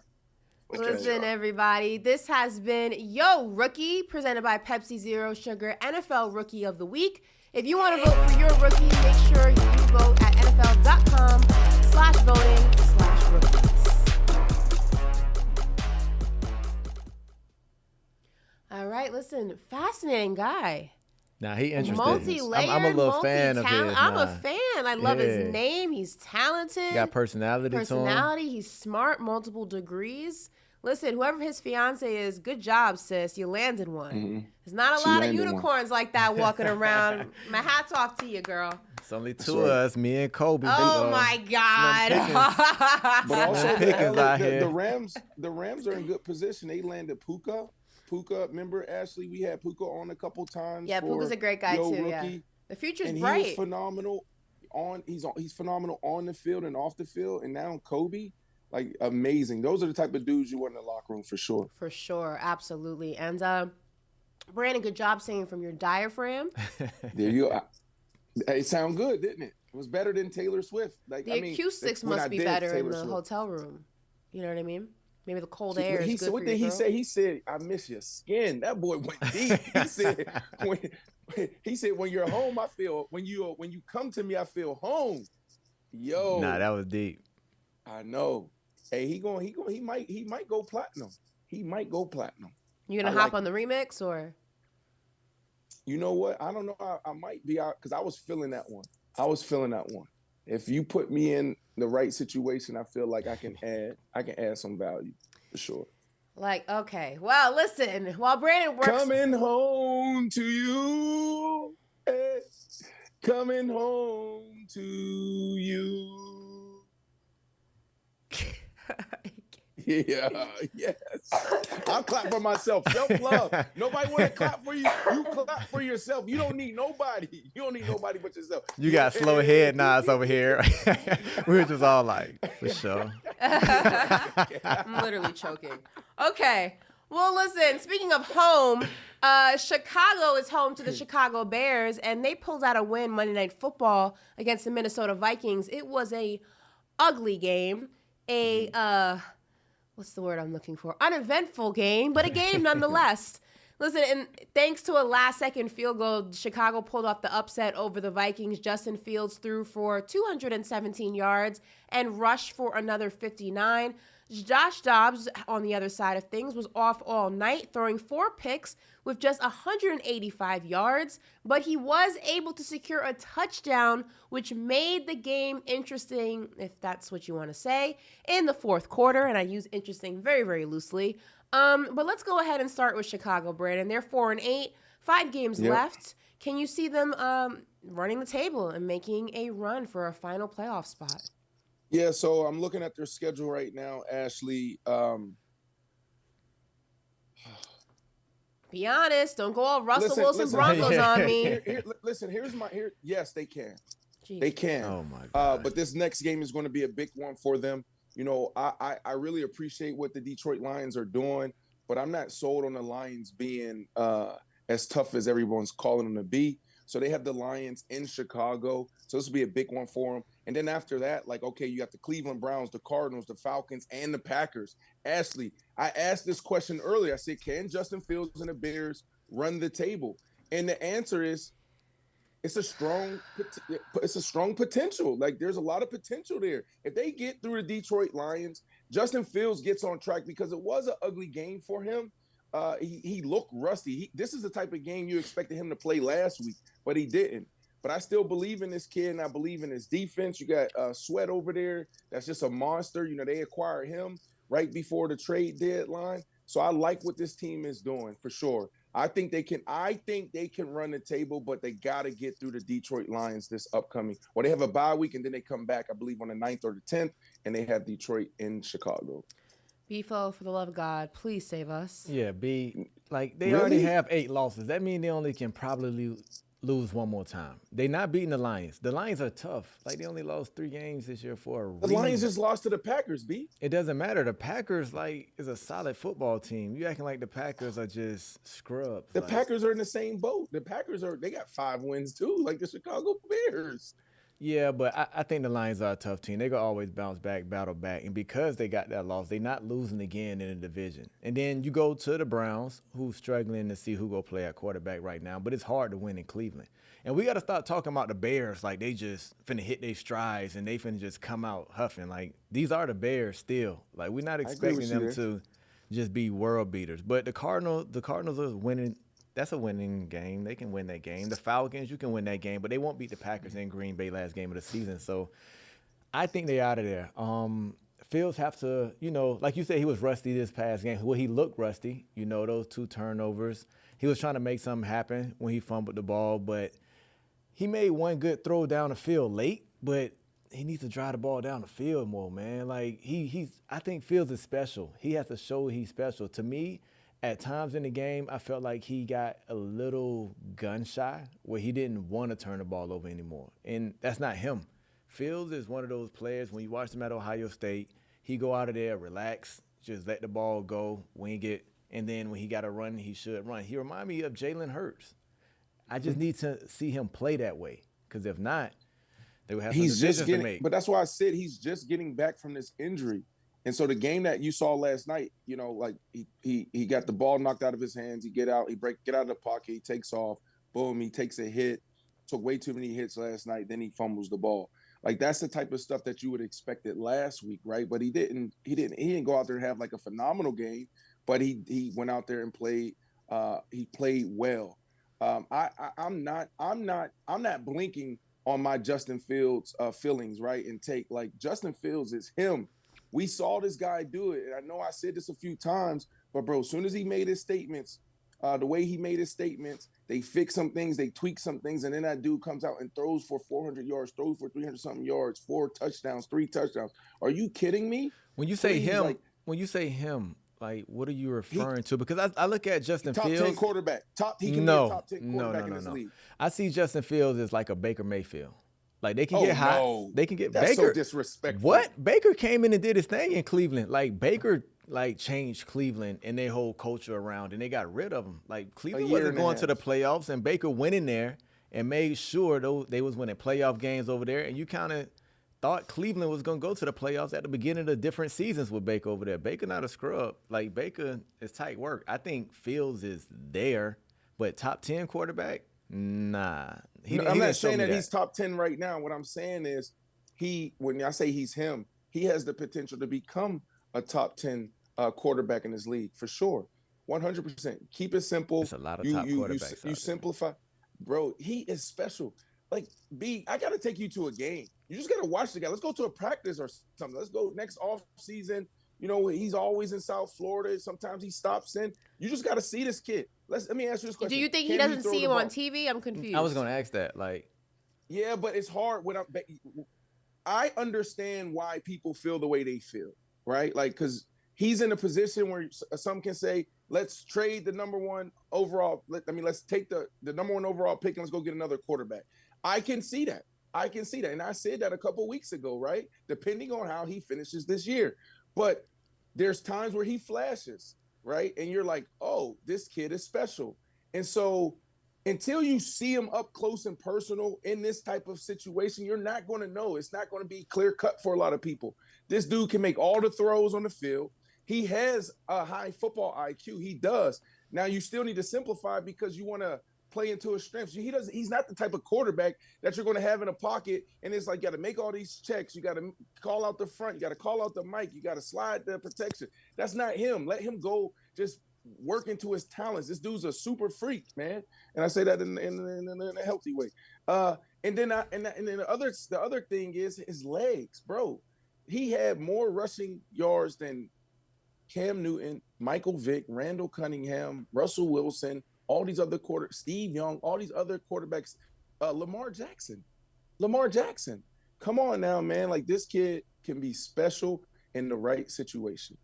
Listen, everybody, this has been Yo Rookie, presented by Pepsi Zero Sugar, NFL Rookie of the Week. If you want to vote for your rookie, make sure you vote at NFL.com/voting/rookies. All right, listen, fascinating guy. Nah, he interesting. Multi-layered, I'm a little fan of his. I'm a fan. I love his name. He's talented. He got personality to him. He's smart, multiple degrees. Listen, whoever his fiance is, good job, sis. You landed one. There's not a lot of unicorns like that walking around. My hat's off to you, girl. It's only two of us, me and Kobie. Oh my God! But also, the Rams are in good position. They landed Puka. Remember, Ashley, we had Puka on a couple times. Yeah, Puka's a great guy too. Yeah, the future's bright. He's phenomenal. He's phenomenal on the field and off the field. And now Kobie, like, amazing. Those are the type of dudes you want in the locker room for sure. For sure, absolutely. And Brandon, good job singing from your diaphragm. There you go. It sounded good, didn't it? It was better than Taylor Swift. Like, the acoustics must be better in the hotel room. You know what I mean? Maybe the cold air is good for your throat. He said, I miss your skin. That boy went deep. He said, when you're home, I feel, when you come to me, I feel home. Yo. Nah, that was deep. I know. Hey, he might go platinum. He might go platinum. You I gonna hop like on the remix or? You know what? I don't know. I might be out because I was feeling that one. I was feeling that one. If you put me in the right situation, I feel like I can add some value for sure. Like, okay. Well, listen, while Brandon works. Coming home to you. eh, Coming home to you. Yeah, yes. I'll clap for myself. Self-love. Nobody want to clap for you. You clap for yourself. You don't need nobody. You don't need nobody but yourself. You got slow head nods over here. We were just all like, for sure. I'm literally choking. Okay. Well, listen, speaking of home, Chicago is home to the Chicago Bears, and they pulled out a win Monday Night Football against the Minnesota Vikings. It was a ugly game, what's the word I'm looking for? Uneventful game, but a game nonetheless. Listen, and thanks to a last-second field goal, Chicago pulled off the upset over the Vikings. Justin Fields threw for 217 yards and rushed for another 59. Josh Dobbs, on the other side of things, was off all night, throwing 4 picks with just 185 yards, but he was able to secure a touchdown, which made the game interesting, if that's what you want to say, in the fourth quarter, and I use interesting very, very loosely. But let's go ahead and start with Chicago, Brandon. They're 4-8, 5 games left. Can you see them running the table and making a run for a final playoff spot? Yeah, so I'm looking at their schedule right now, Ashley. Be honest. Don't go all Russell Wilson Broncos on me. Yes, they can. Jeez. They can. Oh, my God. But this next game is going to be a big one for them. You know, I really appreciate what the Detroit Lions are doing, but I'm not sold on the Lions being as tough as everyone's calling them to be. So they have the Lions in Chicago. So this will be a big one for them. And then after that, like, okay, you got the Cleveland Browns, the Cardinals, the Falcons, and the Packers. Ashley, I asked this question earlier. I said, can Justin Fields and the Bears run the table? And the answer is it's a strong potential. Like, there's a lot of potential there. If they get through the Detroit Lions, Justin Fields gets on track because it was an ugly game for him. He looked rusty. This is the type of game you expected him to play last week, but he didn't. But I still believe in this kid, and I believe in his defense. You got Sweat over there. That's just a monster. You know, they acquired him right before the trade deadline. So I like what this team is doing for sure. I think they can run the table, but they got to get through the Detroit Lions this upcoming. Well, they have a bye week, and then they come back, I believe, on the 9th or the 10th, and they have Detroit in Chicago. Bifo, for the love of God, please save us. Yeah, they already have 8 losses. That means they only can probably lose one more time. They not beating the Lions. The Lions are tough. Like, they only lost 3 games this year for a reason. The Lions just lost to the Packers, B. It doesn't matter. The Packers, is a solid football team. You acting like the Packers are just scrubs. The Packers are in the same boat. The Packers they got 5 wins too, like the Chicago Bears. Yeah, but I think the Lions are a tough team. They're going to always bounce back, battle back. And because they got that loss, they're not losing again in the division. And then you go to the Browns, who's struggling to see who go play at quarterback right now. But it's hard to win in Cleveland. And we got to start talking about the Bears like they just finna hit their strides and they finna just come out huffing. Like, these are the Bears still. Like, we're not expecting them to just be world beaters. But the Cardinals are winning. That's a winning game. They can win that game. The Falcons, you can win that game, but they won't beat the Packers in Green Bay last game of the season. So I think they're out of there. Fields have to, like you said, he was rusty this past game. Well, he looked rusty, those 2 turnovers. He was trying to make something happen when he fumbled the ball, but he made one good throw down the field late, but he needs to drive the ball down the field more, man. Like, I think Fields is special. He has to show he's special. To me, at times in the game, I felt like he got a little gun shy where he didn't want to turn the ball over anymore. And that's not him. Fields is one of those players, when you watch him at Ohio State, he go out of there, relax, just let the ball go, and then when he got to run, he should run. He remind me of Jalen Hurts. I just need to see him play that way, because if not, they would have some decisions to make. But that's why I said he's just getting back from this injury. And so the game that you saw last night, like he got the ball knocked out of his hands. He get out of the pocket, he takes off, boom, he takes a hit. Took way too many hits last night. Then he fumbles the ball. Like that's the type of stuff that you would expect it last week, right? But he didn't go out there and have like a phenomenal game, but he went out there and played. He played well. I'm not blinking on my Justin Fields feelings, right? And take like Justin Fields is him. We saw this guy do it, and I know I said this a few times, but bro, as soon as he made his statements, the way he made his statements, they fix some things, they tweak some things, and then that dude comes out and throws for 400 yards, throws for 300 something yards, 4 touchdowns, 3 touchdowns. Are you kidding me? When you say him, like, what are you referring to? Because I look at Justin Fields. Top 10 quarterback. He can be a top 10 quarterback in this league. I see Justin Fields as like a Baker Mayfield. Like, they can get hot. No. They can get That's Baker. So disrespectful. What? Baker came in and did his thing in Cleveland. Like, Baker changed Cleveland and their whole culture around, and they got rid of him. Like, Cleveland wasn't going to the playoffs, and Baker went in there and made sure they was winning playoff games over there, and you kind of thought Cleveland was going to go to the playoffs at the beginning of different seasons with Baker over there. Baker not a scrub. Like, Baker is tight work. I think Fields is there, but top 10 quarterback? Nah. I'm not saying that he's top 10 right now. What I'm saying is when I say he's him, he has the potential to become a top 10 quarterback in this league for sure. 100%. Keep it simple. There's a lot of top quarterbacks. You simplify. Bro, he is special. Like, I got to take you to a game. You just got to watch the guy. Let's go to a practice or something. Let's go next off season. You know, he's always in South Florida. Sometimes he stops in. You just got to see this kid. Let me ask you this question. Do you think he doesn't see him on TV? I'm confused. I was going to ask that. Like, yeah, but it's hard. I understand why people feel the way they feel, right? Like, because he's in a position where some can say, let's trade the number one overall. Let's take the number one overall pick and let's go get another quarterback. I can see that. And I said that a couple weeks ago, right? Depending on how he finishes this year. But there's times where he flashes, right? And you're like, oh, this kid is special. And so until you see him up close and personal in this type of situation, you're not going to know. It's not going to be clear cut for a lot of people. This dude can make all the throws on the field. He has a high football IQ. He does. Now you still need to simplify because you want to play into his strengths. He's not the type of quarterback that you're going to have in a pocket. And it's like, you got to make all these checks. You got to call out the front. You got to call out the mic. You got to slide the protection. That's not him. Let him go just work into his talents. This dude's a super freak, man. And I say that in a healthy way. And then the other thing is his legs, bro. He had more rushing yards than Cam Newton, Michael Vick, Randall Cunningham, Russell Wilson, all these other Steve Young, all these other quarterbacks, Lamar Jackson. Come on now, man. Like, this kid can be special in the right situation.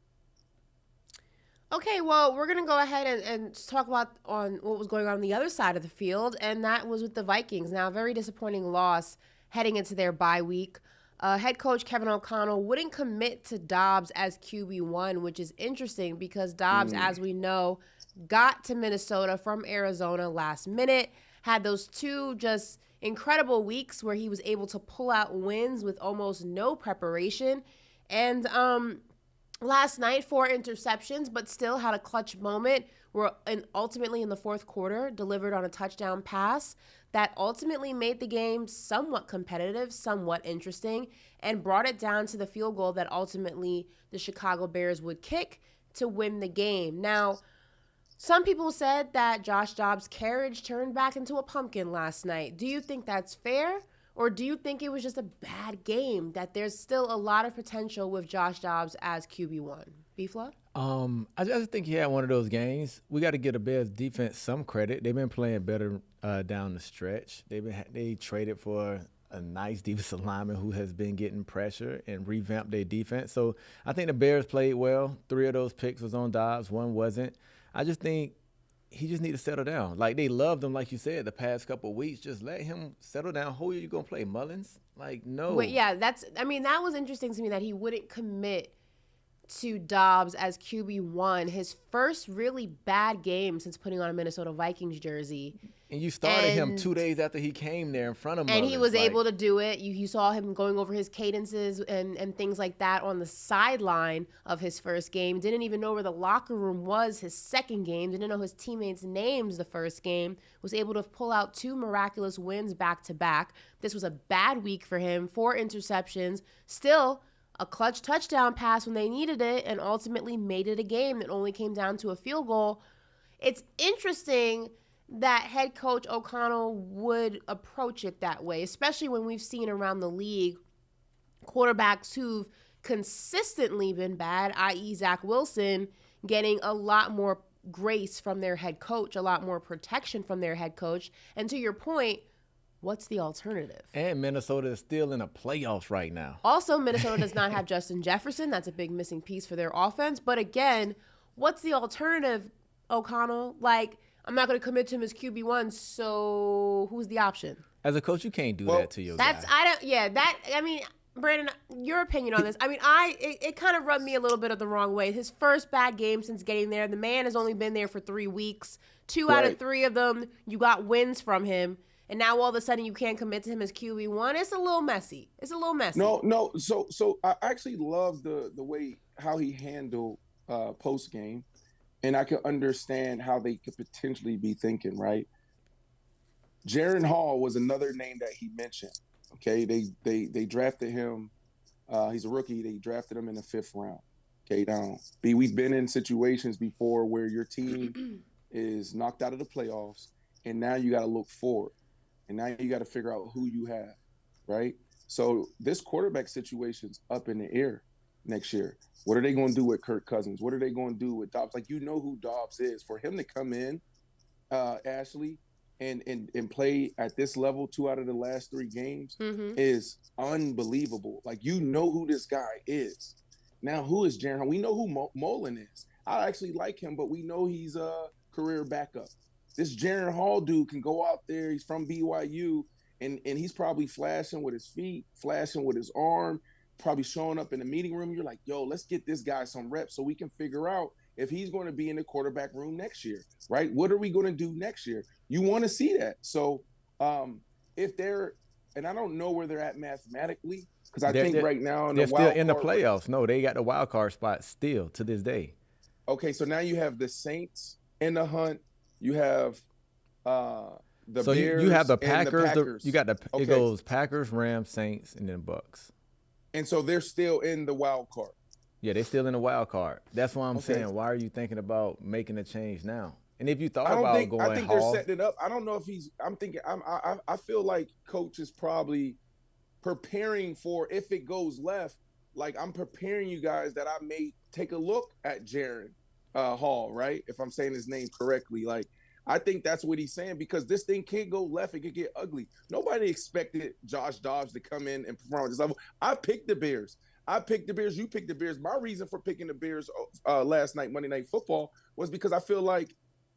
Okay, well, we're going to go ahead and talk about on what was going on the other side of the field, and that was with the Vikings. Now, a very disappointing loss heading into their bye week. Head coach Kevin O'Connell wouldn't commit to Dobbs as QB1, which is interesting because Dobbs, as we know, got to Minnesota from Arizona last minute, had those 2 just incredible weeks where he was able to pull out wins with almost no preparation. And last night, 4 interceptions, but still had a clutch moment and ultimately in the fourth quarter delivered on a touchdown pass that ultimately made the game somewhat competitive, somewhat interesting, and brought it down to the field goal that ultimately the Chicago Bears would kick to win the game. Now, some people said that Josh Dobbs' carriage turned back into a pumpkin last night. Do you think that's fair? Or do you think it was just a bad game, that there's still a lot of potential with Josh Dobbs as QB1? B-Flo? I just think he had one of those games. We got to give the Bears defense some credit. They've been playing better down the stretch. They traded for a nice defensive lineman who has been getting pressure and revamped their defense. So I think the Bears played well. 3 of those picks was on Dobbs. 1 wasn't. I just think he just need to settle down. Like, they loved him, like you said, the past couple of weeks. Just let him settle down. Who are you going to play, Mullins? Like, no. Wait, yeah, that was interesting to me that he wouldn't commit to Dobbs as QB1, his first really bad game since putting on a Minnesota Vikings jersey. And you started him 2 days after he came there in front of And Mullins. he was able to do it. You saw him going over his cadences and things like that on the sideline of his first game. Didn't even know where the locker room was his second game. Didn't know his teammates' names the first game. Was able to pull out 2 miraculous wins back to back. This was a bad week for him. 4 interceptions. Still a clutch touchdown pass when they needed it, and ultimately made it a game that only came down to a field goal. It's interesting that head coach O'Connell would approach it that way, especially when we've seen around the league quarterbacks who've consistently been bad, i.e. Zach Wilson, getting a lot more grace from their head coach, a lot more protection from their head coach. And to your point, what's the alternative? And Minnesota is still in the playoffs right now. Also, Minnesota does not have Justin Jefferson. That's a big missing piece for their offense. But again, what's the alternative, O'Connell? Like, I'm not going to commit to him as QB1, so who's the option? As a coach, you can't do that to your guy. I mean, Brandon, your opinion on this. I mean, it kind of rubbed me a little bit of the wrong way. His first bad game since getting there. The man has only been there for 3 weeks. 2 out of 3 of them, you got wins from him. And now all of a sudden you can't commit to him as QB1. It's a little messy. No. So I actually love the way how he handled post game. And I can understand how they could potentially be thinking, right? Jaren Hall was another name that he mentioned. Okay, they drafted him. He's a rookie. They drafted him in the 5th round. Okay, we've been in situations before where your team is knocked out of the playoffs, and now you got to look forward, and now you got to figure out who you have, right? So this quarterback situation's up in the air next year. What are they going to do with Kirk Cousins? What are they going to do with Dobbs? Like, you know who Dobbs is. For him to come in, Ashley, and play at this level 2 out of the last 3 games is unbelievable. Like, you know who this guy is. Now, who is Jaren? We know who Mullen is. I actually like him, but we know he's a career backup. This Jaren Hall dude can go out there. He's from BYU, and he's probably flashing with his feet, flashing with his arm, probably showing up in the meeting room. You're like, yo, let's get this guy some reps so we can figure out if he's going to be in the quarterback room next year, right? What are we going to do next year? You want to see that. So if they're, and I don't know where they're at mathematically, because I think right now they're still in the playoffs. No, they got the wild card spot still to this day. Okay, so now you have the Saints in the hunt. You have the Bears. You have the Packers. And the Packers. You got the It goes Packers, Rams, Saints, and then Bucks. And so they're still in the wild card. Yeah, they're still in the wild card. That's why I'm saying, why are you thinking about making a change now? And if you thought about going I think Hall, they're setting it up. I don't know if he's. I'm thinking. I feel like coach is probably preparing for if it goes left. Like, I'm preparing you guys that I may take a look at Jaren Hall, right? If I'm saying his name correctly, like, I think that's what he's saying, because this thing can't go left. It could get ugly. Nobody expected Josh Dobbs to come in and perform at this level. I picked the Bears. You picked the Bears. My reason for picking the Bears last night, Monday Night Football, was because I feel like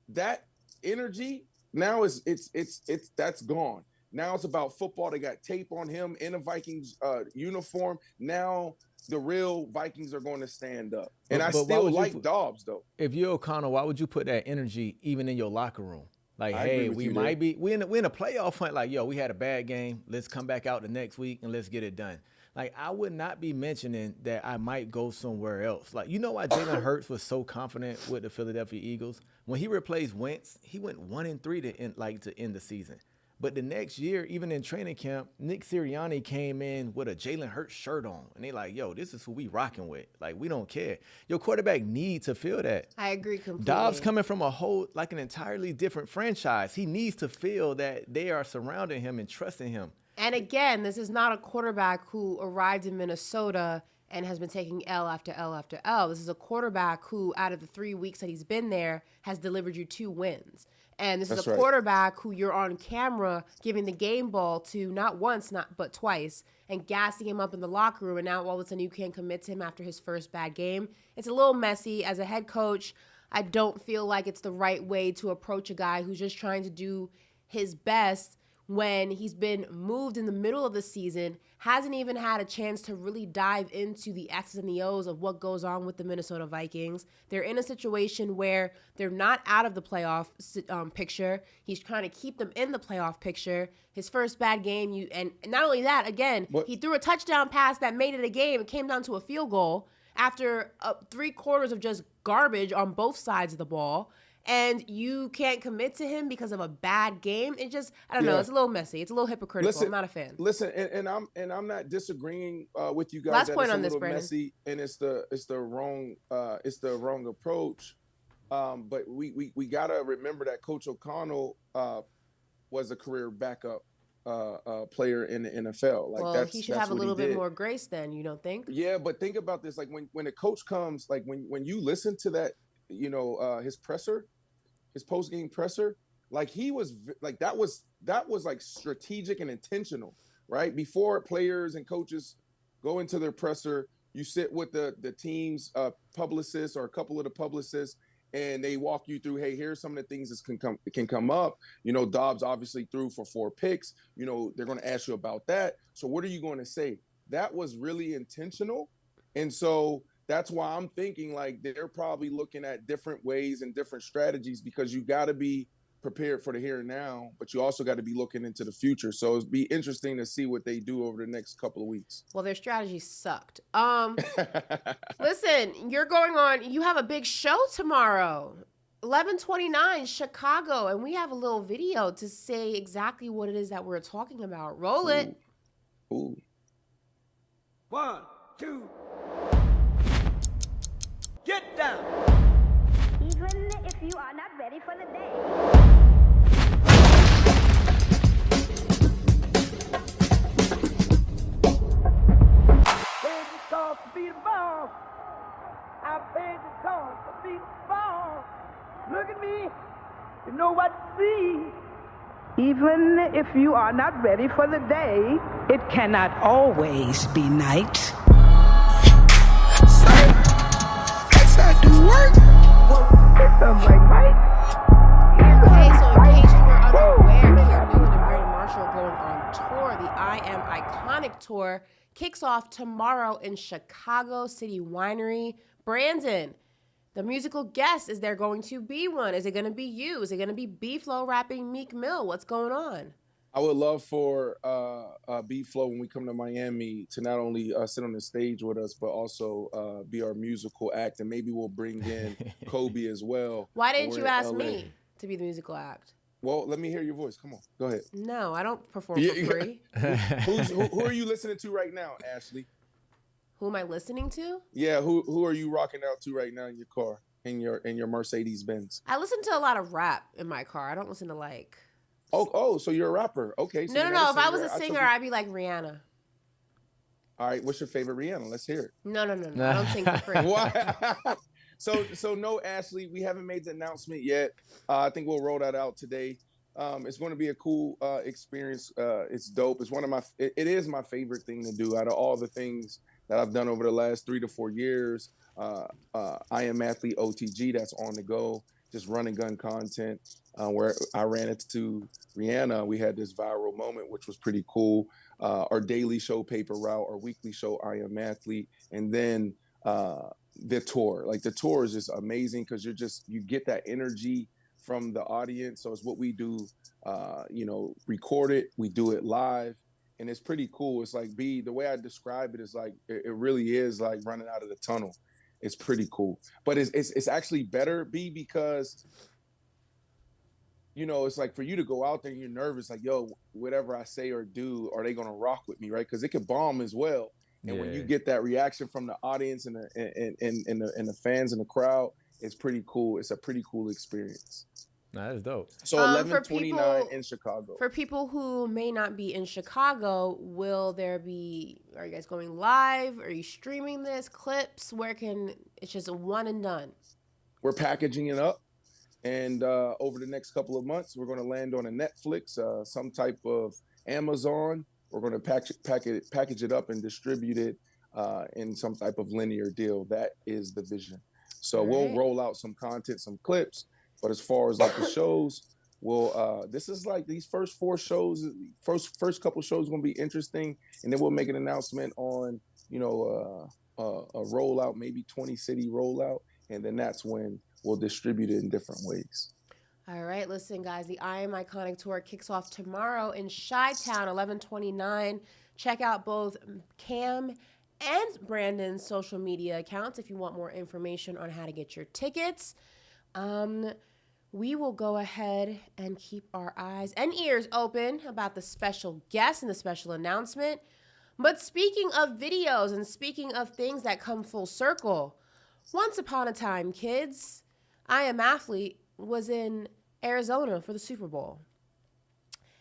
that energy now that's gone. Now it's about football. They got tape on him in a Vikings uniform. Now the real Vikings are going to stand up. And I still like Dobbs, though. If you're O'Connell, why would you put that energy even in your locker room? Like, hey, we in a playoff hunt. Like, yo, we had a bad game. Let's come back out the next week and let's get it done. Like, I would not be mentioning that I might go somewhere else. Like, you know why Jalen Hurts was so confident with the Philadelphia Eagles? When he replaced Wentz, he went 1-3 to end the season. But the next year, even in training camp, Nick Sirianni came in with a Jalen Hurts shirt on. And they like, yo, this is who we rocking with. Like, we don't care. Your quarterback needs to feel that. I agree completely. Dobbs coming from an entirely different franchise. He needs to feel that they are surrounding him and trusting him. And again, this is not a quarterback who arrived in Minnesota and has been taking L after L after L. This is a quarterback who, out of the 3 weeks that he's been there, has delivered you 2 wins. And this is a quarterback who you're on camera giving the game ball to not once, but twice, and gassing him up in the locker room. And now all of a sudden you can't commit to him after his first bad game. It's a little messy. As a head coach, I don't feel like it's the right way to approach a guy who's just trying to do his best when he's been moved in the middle of the season, hasn't even had a chance to really dive into the X's and the O's of what goes on with the Minnesota Vikings. They're in a situation where they're not out of the playoff picture. He's trying to keep them in the playoff picture. His first bad game, and not only that, again, he threw a touchdown pass that made it a game. It came down to a field goal after 3/4 of just garbage on both sides of the ball. And you can't commit to him because of a bad game. It just, I don't know. It's a little messy. It's a little hypocritical. I'm not a fan. Listen, and I'm not disagreeing with you guys. Last that point it's on a this, little Brandon. messy, and it's the wrong approach. But we gotta remember that Coach O'Connell was a career backup player in the NFL. Well, he should have a little bit more grace then, you don't think? Yeah, but think about this. Like when a coach comes, like when you listen to that, his presser, his post-game presser, like he was like that was like strategic and intentional, right? Before players and coaches go into their presser, you sit with the team's publicists or a couple of the publicists, and they walk you through, hey, here's some of the things that can come up. Dobbs obviously threw for 4 picks. They're going to ask you about that. So what are you going to say? That was really intentional. And so that's why I'm thinking like they're probably looking at different ways and different strategies, because you got to be prepared for the here and now, but you also got to be looking into the future. So it'd be interesting to see what they do over the next couple of weeks. Well, their strategy sucked. Listen, you have a big show tomorrow, 11/29, Chicago, and we have a little video to say exactly what it is that we're talking about. Roll it. Ooh. 1, 2. Get down. Even if you are not ready for the day. Paid the cost to be the boss. I paid the cost to be the boss. Look at me. You know what to see. Even if you are not ready for the day, It cannot always be night. it sounds like right. Okay, so in case you were unaware, Cam Newton and Brandon Marshall going on tour. The I Am Iconic tour kicks off tomorrow in Chicago City Winery. Brandon, the musical guest, is there going to be one? Is it going to be you? Is it going to be B-Flow rapping Meek Mill? What's going on? I would love for B-Flow, when we come to Miami, to not only sit on the stage with us, but also be our musical act. And maybe we'll bring in Kobie as well. Why didn't you ask me to be the musical act? Well, let me hear your voice. Come on. Go ahead. No, I don't perform for free. Who are you listening to right now, Ashley? Who am I listening to? Yeah, who are you rocking out to right now in your car, in your Mercedes Benz? I listen to a lot of rap in my car. I don't listen to like... Oh, so you're a rapper. Okay. So No. If I was a singer, I'd be like Rihanna. All right. What's your favorite Rihanna? Let's hear it. No. I don't sing for free. Why? So no, Ashley, we haven't made the announcement yet. I think we'll roll that out today. It's going to be a cool experience. It's dope. It is my favorite thing to do out of all the things that I've done over the last 3 to 4 years. I Am Athlete OTG, that's on the go, just run and gun content, where I ran into Rihanna. We had this viral moment, which was pretty cool. Our daily show, Paper Route, our weekly show, I Am Athlete, and then the tour. Like, the tour is just amazing because you get that energy from the audience. So it's what we do, record it, we do it live, and it's pretty cool. It's like, the way I describe it is like, it really is like running out of the tunnel. It's pretty cool, but it's actually better, because it's like, for you to go out there and you're nervous, like, yo, whatever I say or do, are they gonna rock with me, right? Because it could bomb as well. And when you get that reaction from the audience and the fans and the crowd, it's pretty cool. It's a pretty cool experience. Nah, that's dope. So 11/29 in Chicago. For people who may not be in Chicago, are you guys going live? Are you streaming this? Clips? It's just a one and done? We're packaging it up. And over the next couple of months, we're going to land on a Netflix, some type of Amazon. We're going to package it up and distribute it in some type of linear deal. That is the vision. So we'll roll out some content, some clips. But as far as like the shows, This is like these first 4 shows, first couple shows going to be interesting, and then we'll make an announcement on a rollout, maybe 20 city rollout, and then that's when we'll distribute it in different ways. All right, listen, guys. The I Am Iconic Tour kicks off tomorrow in Chi-Town, 11/29. Check out both Cam and Brandon's social media accounts if you want more information on how to get your tickets. We will go ahead and keep our eyes and ears open about the special guest and the special announcement. But speaking of videos and speaking of things that come full circle, once upon a time, kids, I Am Athlete was in Arizona for the Super Bowl.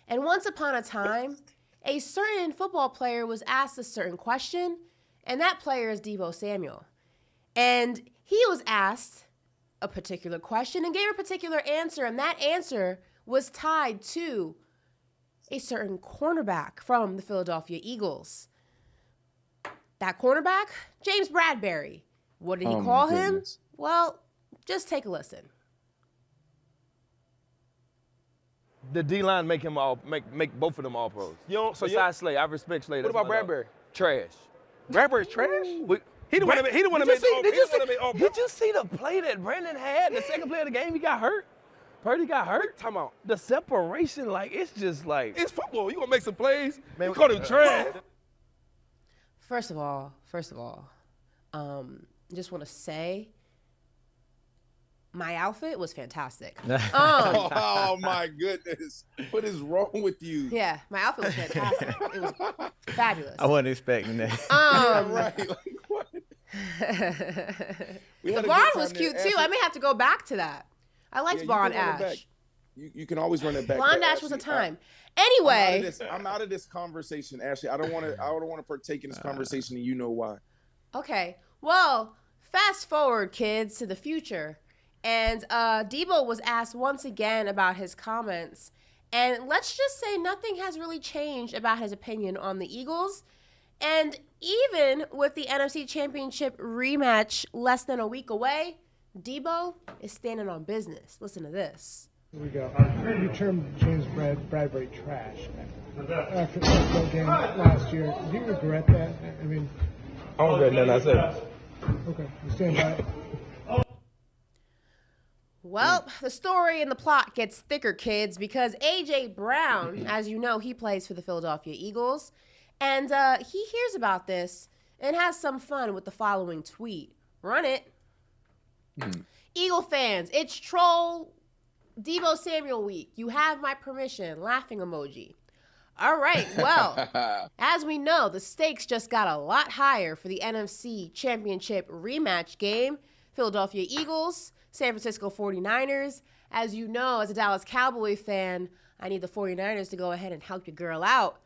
And once upon a time, a certain football player was asked a certain question, and that player is Deebo Samuel. And he was asked a particular question and gave a particular answer, and that answer was tied to a certain cornerback from the Philadelphia Eagles. That cornerback, James Bradbury. What did he call him? Well, just take a listen. The D-line make him make both of them all pros. Besides Slay, I respect Slay. What about Bradbury? Trash. Bradbury's trash? He the one that made all Did you see the play that Brandon had? The second play of the game, he got hurt. Purdy got hurt. Talking about The separation, like, it's just like. it's football. You gonna make some plays? Man, you called him trash. First of all, just want to say, my outfit was fantastic. Oh my goodness. What is wrong with you? Yeah, my outfit was fantastic. It was fabulous. I wasn't expecting that. Right. Like, what? The blonde was cute too. I may have to go back to that. I liked blonde Ash. You can always run it back. Blonde Ash was a time. Anyway, I'm out of this conversation, Ashley. I don't want to partake in this conversation, and you know why. Okay. Well, fast forward, kids, to the future. And Deebo was asked once again about his comments. And let's just say nothing has really changed about his opinion on the Eagles. And even with the NFC Championship rematch less than a week away, Deebo is standing on business. Listen to this. Here we go. You termed James Bradbury trash after the game last year. Do you regret that? I mean, I don't regret nothing I said. Okay, you stand by it. Well, the story and the plot gets thicker, kids, because A.J. Brown, as you know, he plays for the Philadelphia Eagles, and he hears about this and has some fun with the following tweet. Run it. Eagle fans, it's troll Deebo Samuel week. You have my permission. Laughing emoji. All right, well, as we know, the stakes just got a lot higher for the NFC Championship rematch game. Philadelphia Eagles, San Francisco 49ers. As you know, as a Dallas Cowboy fan, I need the 49ers to go ahead and help your girl out.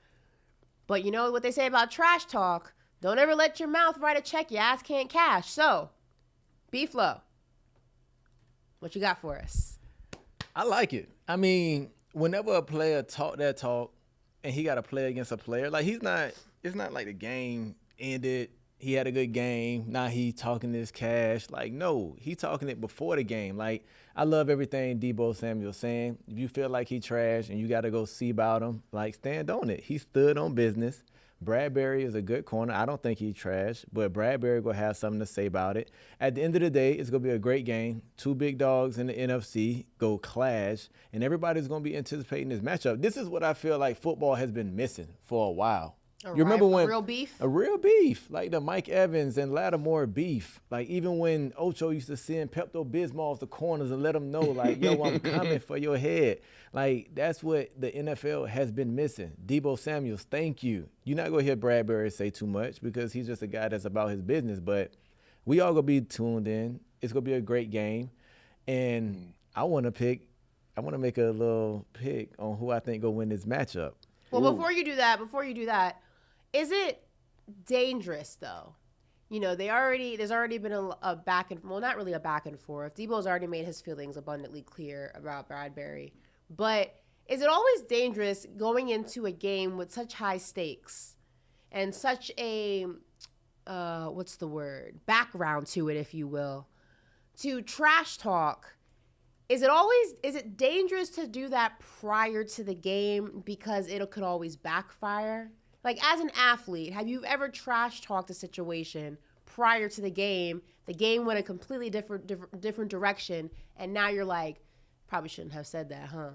But you know what they say about trash talk? Don't ever let your mouth write a check your ass can't cash. So, B-Flow, what you got for us? I like it. I mean, whenever a player talk that talk and he got to play against a player, like it's not like the game ended, he had a good game, now he talking this cash. Like, no, he talking it before the game. Like, I love everything Deebo Samuel saying. If you feel like he trash and you got to go see about him, like, stand on it. He stood on business. Bradbury is a good corner. I don't think he's trash, but Bradbury will have something to say about it. At the end of the day, it's going to be a great game. Two big dogs in the NFC go clash, and everybody's going to be anticipating this matchup. This is what I feel like football has been missing for a while. You remember when a real beef? A real beef, like the Mike Evans and Lattimore beef. Like even when Ocho used to send Pepto-Bismol off the corners and let them know, like, yo, I'm coming for your head. Like, that's what the NFL has been missing. Deebo Samuel, thank you. You're not going to hear Bradbury say too much because he's just a guy that's about his business. But we all going to be tuned in. It's going to be a great game. And I want to make a little pick on who I think will win this matchup. Well, before you do that, is it dangerous though? You know, there's already been a back and, well, not really a back and forth. Deebo's already made his feelings abundantly clear about Bradbury. But is it always dangerous going into a game with such high stakes and such a, background to it, if you will, to trash talk is it dangerous to do that prior to the game because it could always backfire? Like, as an athlete, have you ever trash talked a situation prior to the game went a completely different direction, and now you're like, probably shouldn't have said that, huh?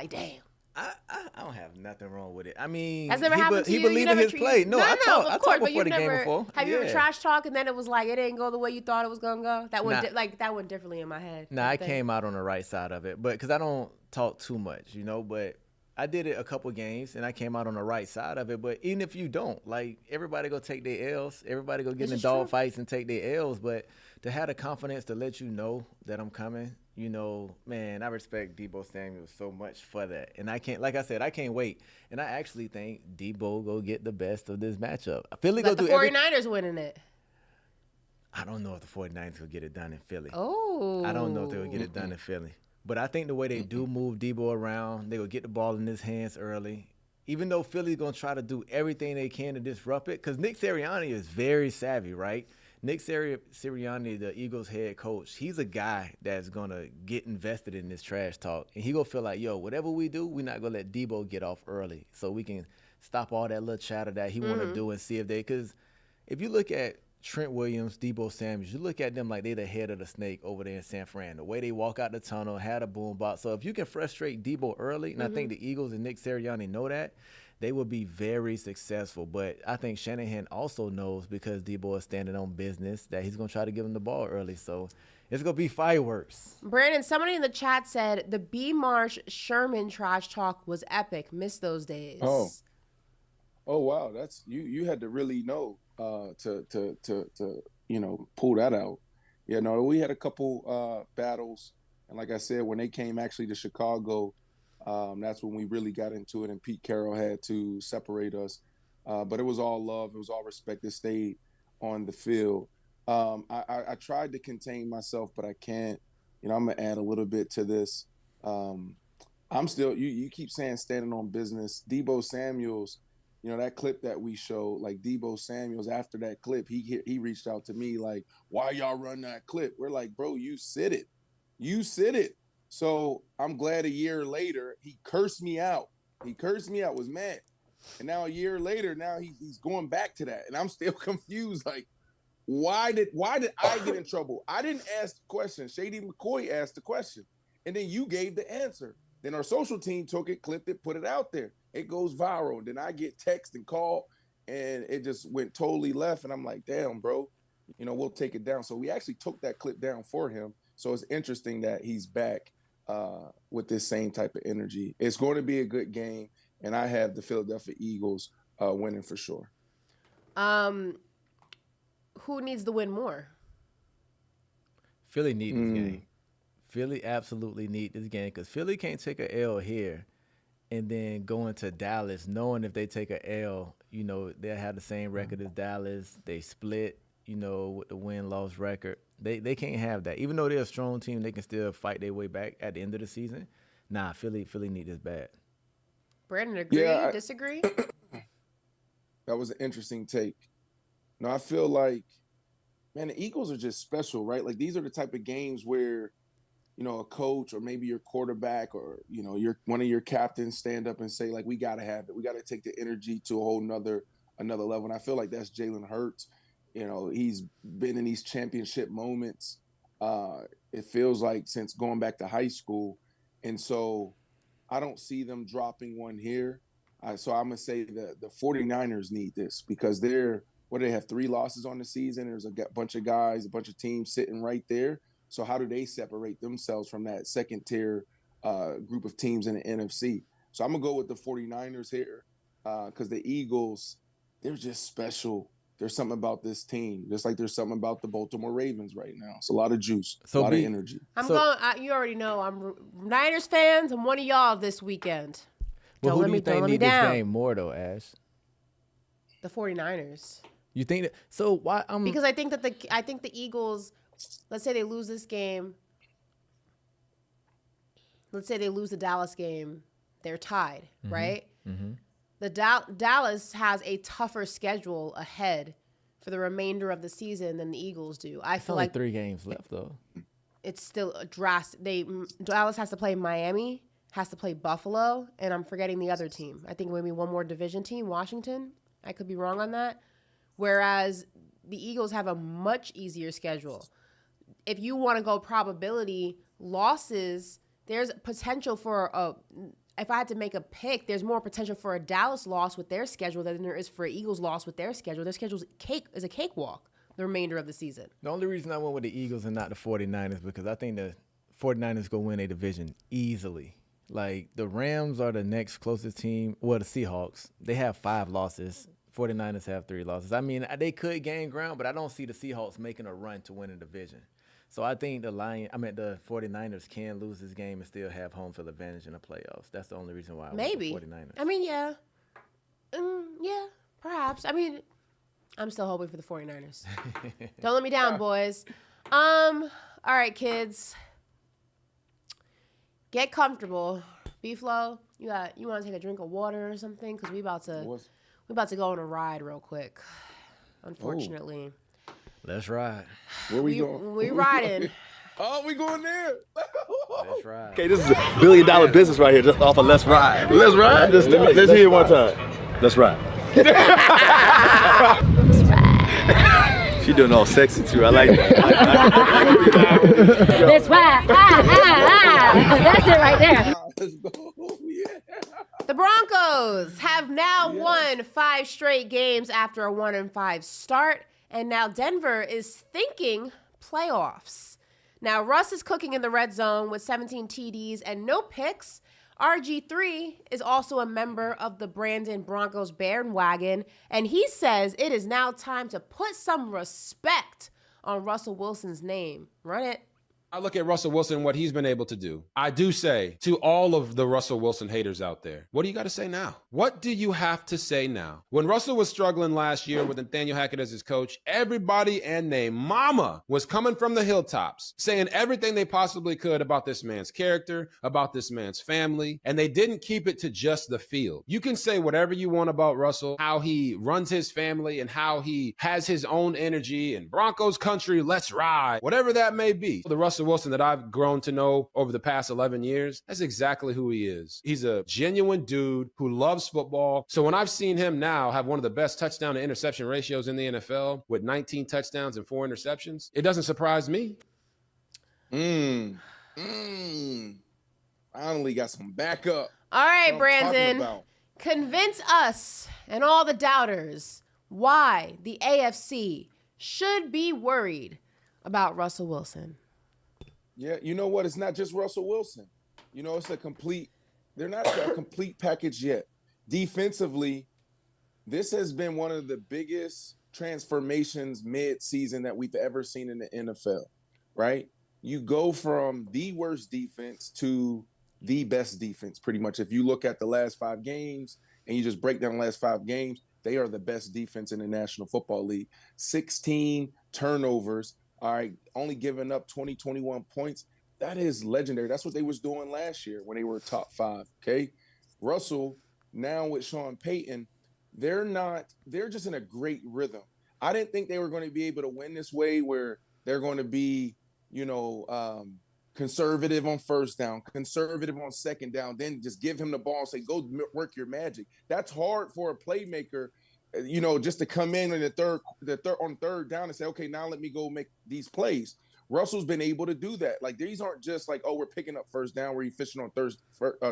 Damn. I don't have nothing wrong with it. I mean, That's never happened to you. He believed in his play. No, I talked before the game before. Have you ever trash talk and then it was like it didn't go the way you thought it was gonna go? That went that went differently in my head. Nah, I came out on the right side of it, but because I don't talk too much, but I did it a couple games and I came out on the right side of it. But even if you don't, like, everybody go take their L's, everybody go get in dog fights and take their L's, but to have the confidence to let you know that I'm coming. Man, I respect Deebo Samuel so much for that. And I can't wait. And I actually think Deebo go get the best of this matchup. Philly go do the 49ers winning it. I don't know if the 49ers will get it done in Philly. Oh. I don't know if they will get it done in Philly. But I think the way they do move Deebo around, they will get the ball in his hands early. Even though Philly's going to try to do everything they can to disrupt it, because Nick Sirianni is very savvy, right? Nick Sirianni, the Eagles head coach, he's a guy that's going to get invested in this trash talk. And he going to feel like, whatever we do, we're not going to let Deebo get off early so we can stop all that little chatter that he want to do and see if because if you look at Trent Williams, Deebo Samuel, you look at them like they the head of the snake over there in San Fran. The way they walk out the tunnel, had a boom box. So if you can frustrate Deebo early, and I think the Eagles and Nick Sirianni know that, they will be very successful. But I think Shanahan also knows because Deebo is standing on business that he's going to try to give him the ball early. So it's going to be fireworks. Brandon, somebody in the chat said the B. Marsh Sherman trash talk was epic. Miss those days. Oh wow, that's you had to really know to pull that out. We had a couple battles, and like I said, when they came actually to Chicago, that's when we really got into it, and Pete Carroll had to separate us. But it was all love. It was all respect that stayed on the field. I tried to contain myself, but I can't. I'm going to add a little bit to this. I'm still – you keep saying standing on business. Deebo Samuel's, that clip that we showed, like Deebo Samuel's, after that clip, he reached out to me like, why y'all run that clip? We're like, bro, you said it. You said it. So I'm glad a year later, he cursed me out. Was mad. And now a year later, now he's going back to that. And I'm still confused. Like, why did I get in trouble? I didn't ask the question. Shady McCoy asked the question. And then you gave the answer. Then our social team took it, clipped it, put it out there. It goes viral. Then I get text and call, and it just went totally left. And I'm like, damn, bro, we'll take it down. So we actually took that clip down for him. So it's interesting that he's back with this same type of energy. It's going to be a good game, and I have the Philadelphia Eagles winning for sure. Who needs to win more? Philly needs this game. Philly absolutely need this game because Philly can't take an L here and then go into Dallas knowing if they take an L, they'll have the same record as Dallas. They split, with the win-loss record. They can't have that. Even though they're a strong team, they can still fight their way back at the end of the season. Nah, Philly need this bad. Brandon, agree? Disagree? That was an interesting take. No, I feel like, man, the Eagles are just special, right? Like, these are the type of games where, a coach or maybe your quarterback or, one of your captains stand up and say, like, we got to have it. We got to take the energy to a whole another level. And I feel like that's Jalen Hurts. He's been in these championship moments. It feels like since going back to high school. And so I don't see them dropping one here. So I'm going to say the 49ers need this because they have 3 losses on the season. There's a bunch of guys, a bunch of teams sitting right there. So how do they separate themselves from that second tier group of teams in the NFC? So I'm going to go with the 49ers here because the Eagles, they're just special. There's something about this team, just like there's something about the Baltimore Ravens right now. It's a lot of juice, a lot of energy. You already know I'm Niners fans. I'm one of y'all this weekend. Well, who do you think need this game more, though, Ash? The 49ers. You think that? So why? Because I think the Eagles. Let's say they lose this game. Let's say they lose the Dallas game. They're tied, right? Mm-hmm. The Dallas has a tougher schedule ahead for the remainder of the season than the Eagles do. I feel like 3 games left, though. it's still a drastic. Dallas has to play Miami, has to play Buffalo, and I'm forgetting the other team. I think maybe one more division team, Washington. I could be wrong on that. Whereas the Eagles have a much easier schedule. If you want to go probability losses, there's potential for if I had to make a pick, there's more potential for a Dallas loss with their schedule than there is for an Eagles loss with their schedule. Their schedule is a cakewalk the remainder of the season. The only reason I went with the Eagles and not the 49ers because I think the 49ers go win a division easily. Like, the Rams are the next closest team. Well, the Seahawks. They have 5 losses. 49ers have 3 losses. I mean, they could gain ground, but I don't see the Seahawks making a run to win a division. So I think the 49ers can lose this game and still have home field advantage in the playoffs. That's the only reason why I went with the 49ers. I mean, yeah. Yeah, perhaps. I mean, I'm still hoping for the 49ers. Don't let me down, boys. All right, kids. Get comfortable. B-Flow, you want to take a drink of water or something? Because we about to go on a ride real quick, unfortunately. Ooh. Let's ride. Where we going? We riding. Oh, we going there. Let's ride. Okay, this is a $1 billion business right here, just off of Let's Ride. Let's ride? Let's hear it one time. Let's ride. Let's ride. She doing all sexy too. I like that. Let's ride. That's it right there. Let's go. Yeah. The Broncos have now won 5 straight games after a 1-5 start. And now Denver is thinking playoffs. Now, Russ is cooking in the red zone with 17 TDs and no picks. RG3 is also a member of the Brandon Broncos bandwagon, and he says it is now time to put some respect on Russell Wilson's name. Run it. I look at Russell Wilson and what he's been able to do. I do say to all of the Russell Wilson haters out there, what do you got to say now? What do you have to say now? When Russell was struggling last year with Nathaniel Hackett as his coach, everybody and their mama was coming from the hilltops saying everything they possibly could about this man's character, about this man's family, and they didn't keep it to just the field. You can say whatever you want about Russell, how he runs his family and how he has his own energy and Broncos country, let's ride, whatever that may be. The Russell Wilson that I've grown to know over the past 11 years, that's exactly who he is. He's a genuine dude who loves football. So when I've seen him now have one of the best touchdown to interception ratios in the NFL with 19 touchdowns and 4 interceptions, it doesn't surprise me. Finally got some backup. All right, Brandon, convince us and all the doubters why the AFC should be worried about Russell Wilson. Yeah, you know what? It's not just Russell Wilson. You know, it's they're not a complete package yet. Defensively, this has been one of the biggest transformations mid-season that we've ever seen in the NFL, right? You go from the worst defense to the best defense, pretty much. If you look at the last 5 games and you just break down the last 5 games, they are the best defense in the National Football League. 16 turnovers. All right, only giving up 21 points. That is legendary. That's what they was doing last year when they were top 5, okay? Russell, now with Sean Payton, they're just in a great rhythm. I didn't think they were going to be able to win this way where they're going to be, conservative on first down, conservative on second down, then just give him the ball and say, go work your magic. That's hard for a playmaker, just to come in on third down and say, okay, now let me go make these plays. Russell's been able to do that. Like, these aren't just like, oh, we're picking up first down where he's fishing on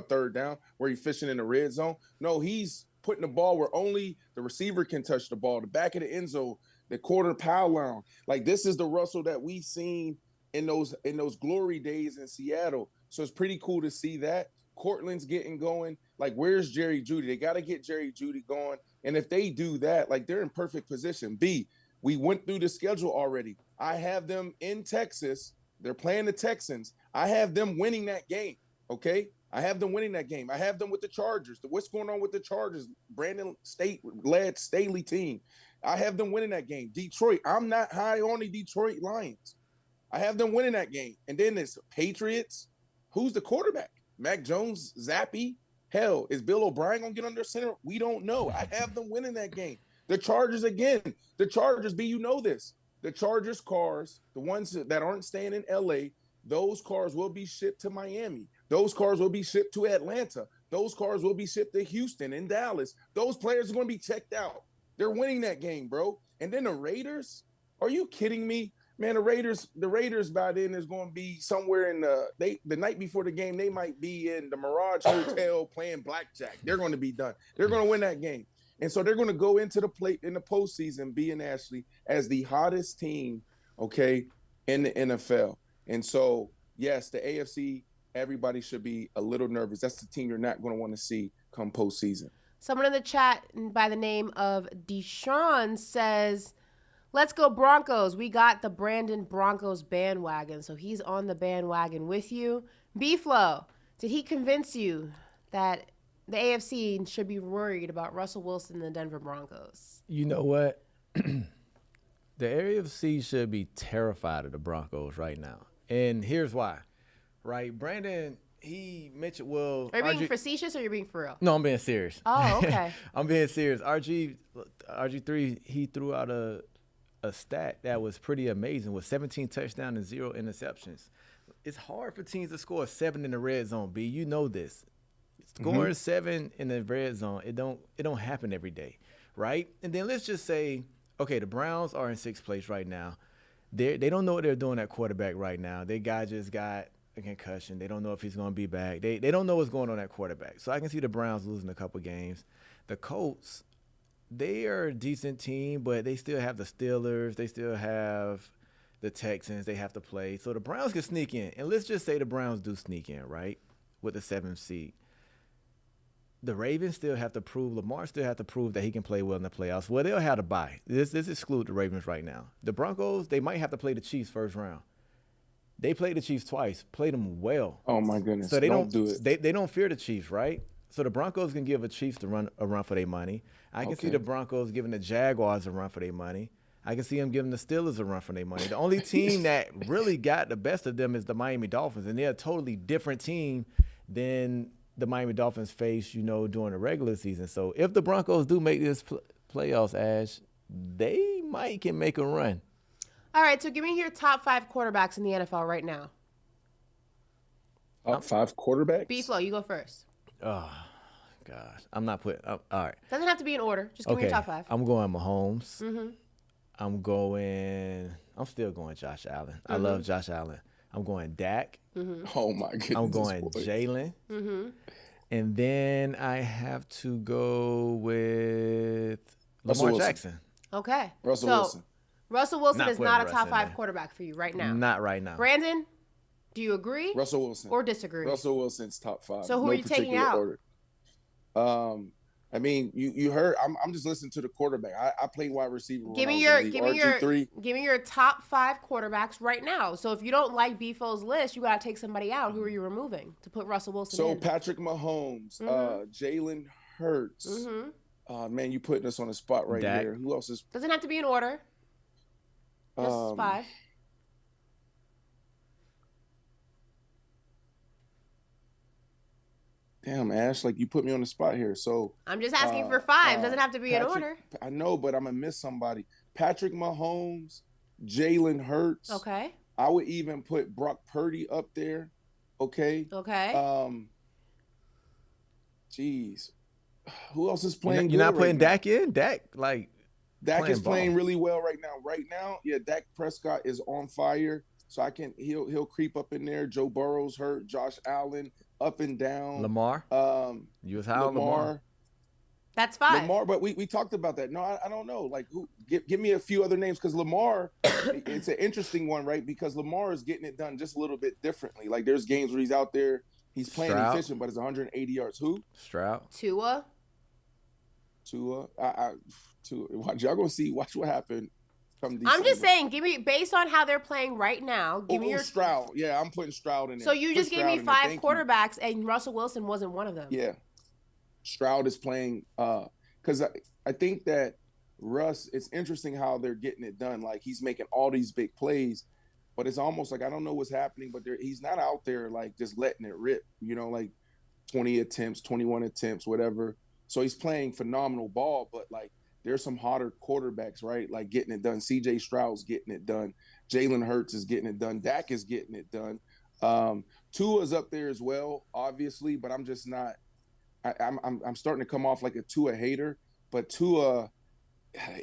third down, where he's fishing in the red zone. No, he's putting the ball where only the receiver can touch the ball, the back of the end zone, the quarter pile line. Like, this is the Russell that we've seen in those glory days in Seattle. So it's pretty cool to see that. Cortland's getting going. Like, where's Jerry Jeudy? They got to get Jerry Jeudy going. And if they do that, like, they're in perfect position. We went through the schedule already. I have them in Texas. They're playing the Texans. I have them winning that game, okay? I have them winning that game. I have them with the Chargers. What's going on with the Chargers? Brandon State-led Staley team. I have them winning that game. Detroit, I'm not high on the Detroit Lions. I have them winning that game. And then it's Patriots. Who's the quarterback? Mac Jones, Zappy? Hell, is Bill O'Brien going to get under center? We don't know. I have them winning that game. The Chargers again. The Chargers, you know this. The Chargers cars, the ones that aren't staying in L.A., those cars will be shipped to Miami. Those cars will be shipped to Atlanta. Those cars will be shipped to Houston and Dallas. Those players are going to be checked out. They're winning that game, bro. And then the Raiders, are you kidding me? Man, the Raiders by then is going to be somewhere in the night before the game. They might be in the Mirage Hotel playing blackjack. They're going to be done. They're going to win that game. And so they're going to go into the plate in the postseason, being Ashley, as the hottest team, okay, in the NFL. And so, yes, the AFC, everybody should be a little nervous. That's the team you're not going to want to see come postseason. Someone in the chat by the name of Deshaun says, let's go Broncos. We got the Brandon Broncos bandwagon. So he's on the bandwagon with you. B-Flow, did he convince you that the AFC should be worried about Russell Wilson and the Denver Broncos? You know what? The AFC should be terrified of the Broncos right now. And here's why. Right? Brandon, he mentioned, well. Are you being facetious or are you being for real? No, I'm being serious. Oh, okay. I'm being serious. RG3, he threw out a stat that was pretty amazing with 17 touchdowns and 0 interceptions. It's hard for teams to score 7 in the red zone, B. You know this. Scoring 7 in the red zone, it don't happen every day, right? And then let's just say, okay, the Browns are in 6th place right now. They don't know what they're doing at quarterback right now. Their guy just got a concussion. They don't know if he's going to be back. They don't know what's going on at quarterback. So I can see the Browns losing a couple games. The Colts, they are a decent team, but they still have the Steelers. They still have the Texans they have to play. So the Browns can sneak in. And let's just say the Browns do sneak in, right, with the 7th seed. The Ravens still have to prove, Lamar still have to prove that he can play well in the playoffs. Well, they'll have to bye. This exclude the Ravens right now. The Broncos, they might have to play the Chiefs first round. They played the Chiefs twice, played them well. Oh, my goodness. So they don't do it. They don't fear the Chiefs, right? So the Broncos can give a Chiefs a run for their money. I can see the Broncos giving the Jaguars a run for their money. I can see them giving the Steelers a run for their money. The only team that really got the best of them is the Miami Dolphins, and they're a totally different team than the Miami Dolphins face, during the regular season. So if the Broncos do make this playoffs, Ash, they can make a run. All right, so give me your top 5 quarterbacks in the NFL right now. Top 5 quarterbacks? B-Flow, you go first. Oh, gosh. I'm not putting all right. Doesn't have to be in order. Just give me your top 5. I'm going Mahomes. Mm-hmm. I'm still going Josh Allen. Mm-hmm. I love Josh Allen. I'm going Dak. Mm-hmm. Oh, my goodness. I'm going Jalen. Mm-hmm. And then I have to go with Lamar Jackson. Okay. Russell Wilson. Russell Wilson is not a top 5 quarterback for you right now. Not right now. Brandon, do you agree? Russell Wilson. Or disagree? Russell Wilson's top 5. So who are you taking out? Order. I mean, you heard. I'm just listening to the quarterback. I played wide receiver. Give me your top 5 quarterbacks right now. So if you don't like B-Flow's list, you got to take somebody out. Who are you removing to put Russell Wilson in? So Patrick Mahomes, Jalen Hurts. Mm-hmm. Man, you putting us on the spot right there. Who else is? Doesn't have to be in order. Just 5. Damn, Ash, you put me on the spot here. So I'm just asking for 5. Doesn't have to be in order. I know, but I'm gonna miss somebody. Patrick Mahomes, Jalen Hurts. Okay. I would even put Brock Purdy up there. Okay. Okay. Jeez. Who else is playing? You're not putting Dak in? Dak is playing really well right now. Right now, yeah, Dak Prescott is on fire. So he'll creep up in there. Joe Burrow's hurt. Josh Allen up and down. Lamar. You was high on Lamar. That's 5. Lamar, but we talked about that. No, I don't know. Give me a few other names because Lamar, it's an interesting one, right? Because Lamar is getting it done just a little bit differently. There's games where he's out there, he's playing efficient, but it's 180 yards. Who? Stroud. Tua. Y'all gonna see. Watch what happened. I'm just saying, based on how they're playing right now, give me your Stroud. Yeah, I'm putting Stroud in there. So you just gave me 5 quarterbacks, and Russell Wilson wasn't one of them. Yeah, Stroud is playing because I think that Russ. It's interesting how they're getting it done. He's making all these big plays, but it's almost I don't know what's happening, but he's not out there just letting it rip. 20 attempts, 21 attempts, whatever. So he's playing phenomenal ball, but there's some hotter quarterbacks, right? Getting it done. CJ Stroud's getting it done. Jalen Hurts is getting it done. Dak is getting it done. Tua's up there as well, obviously, but I'm just not. I'm starting to come off like a Tua hater, but Tua,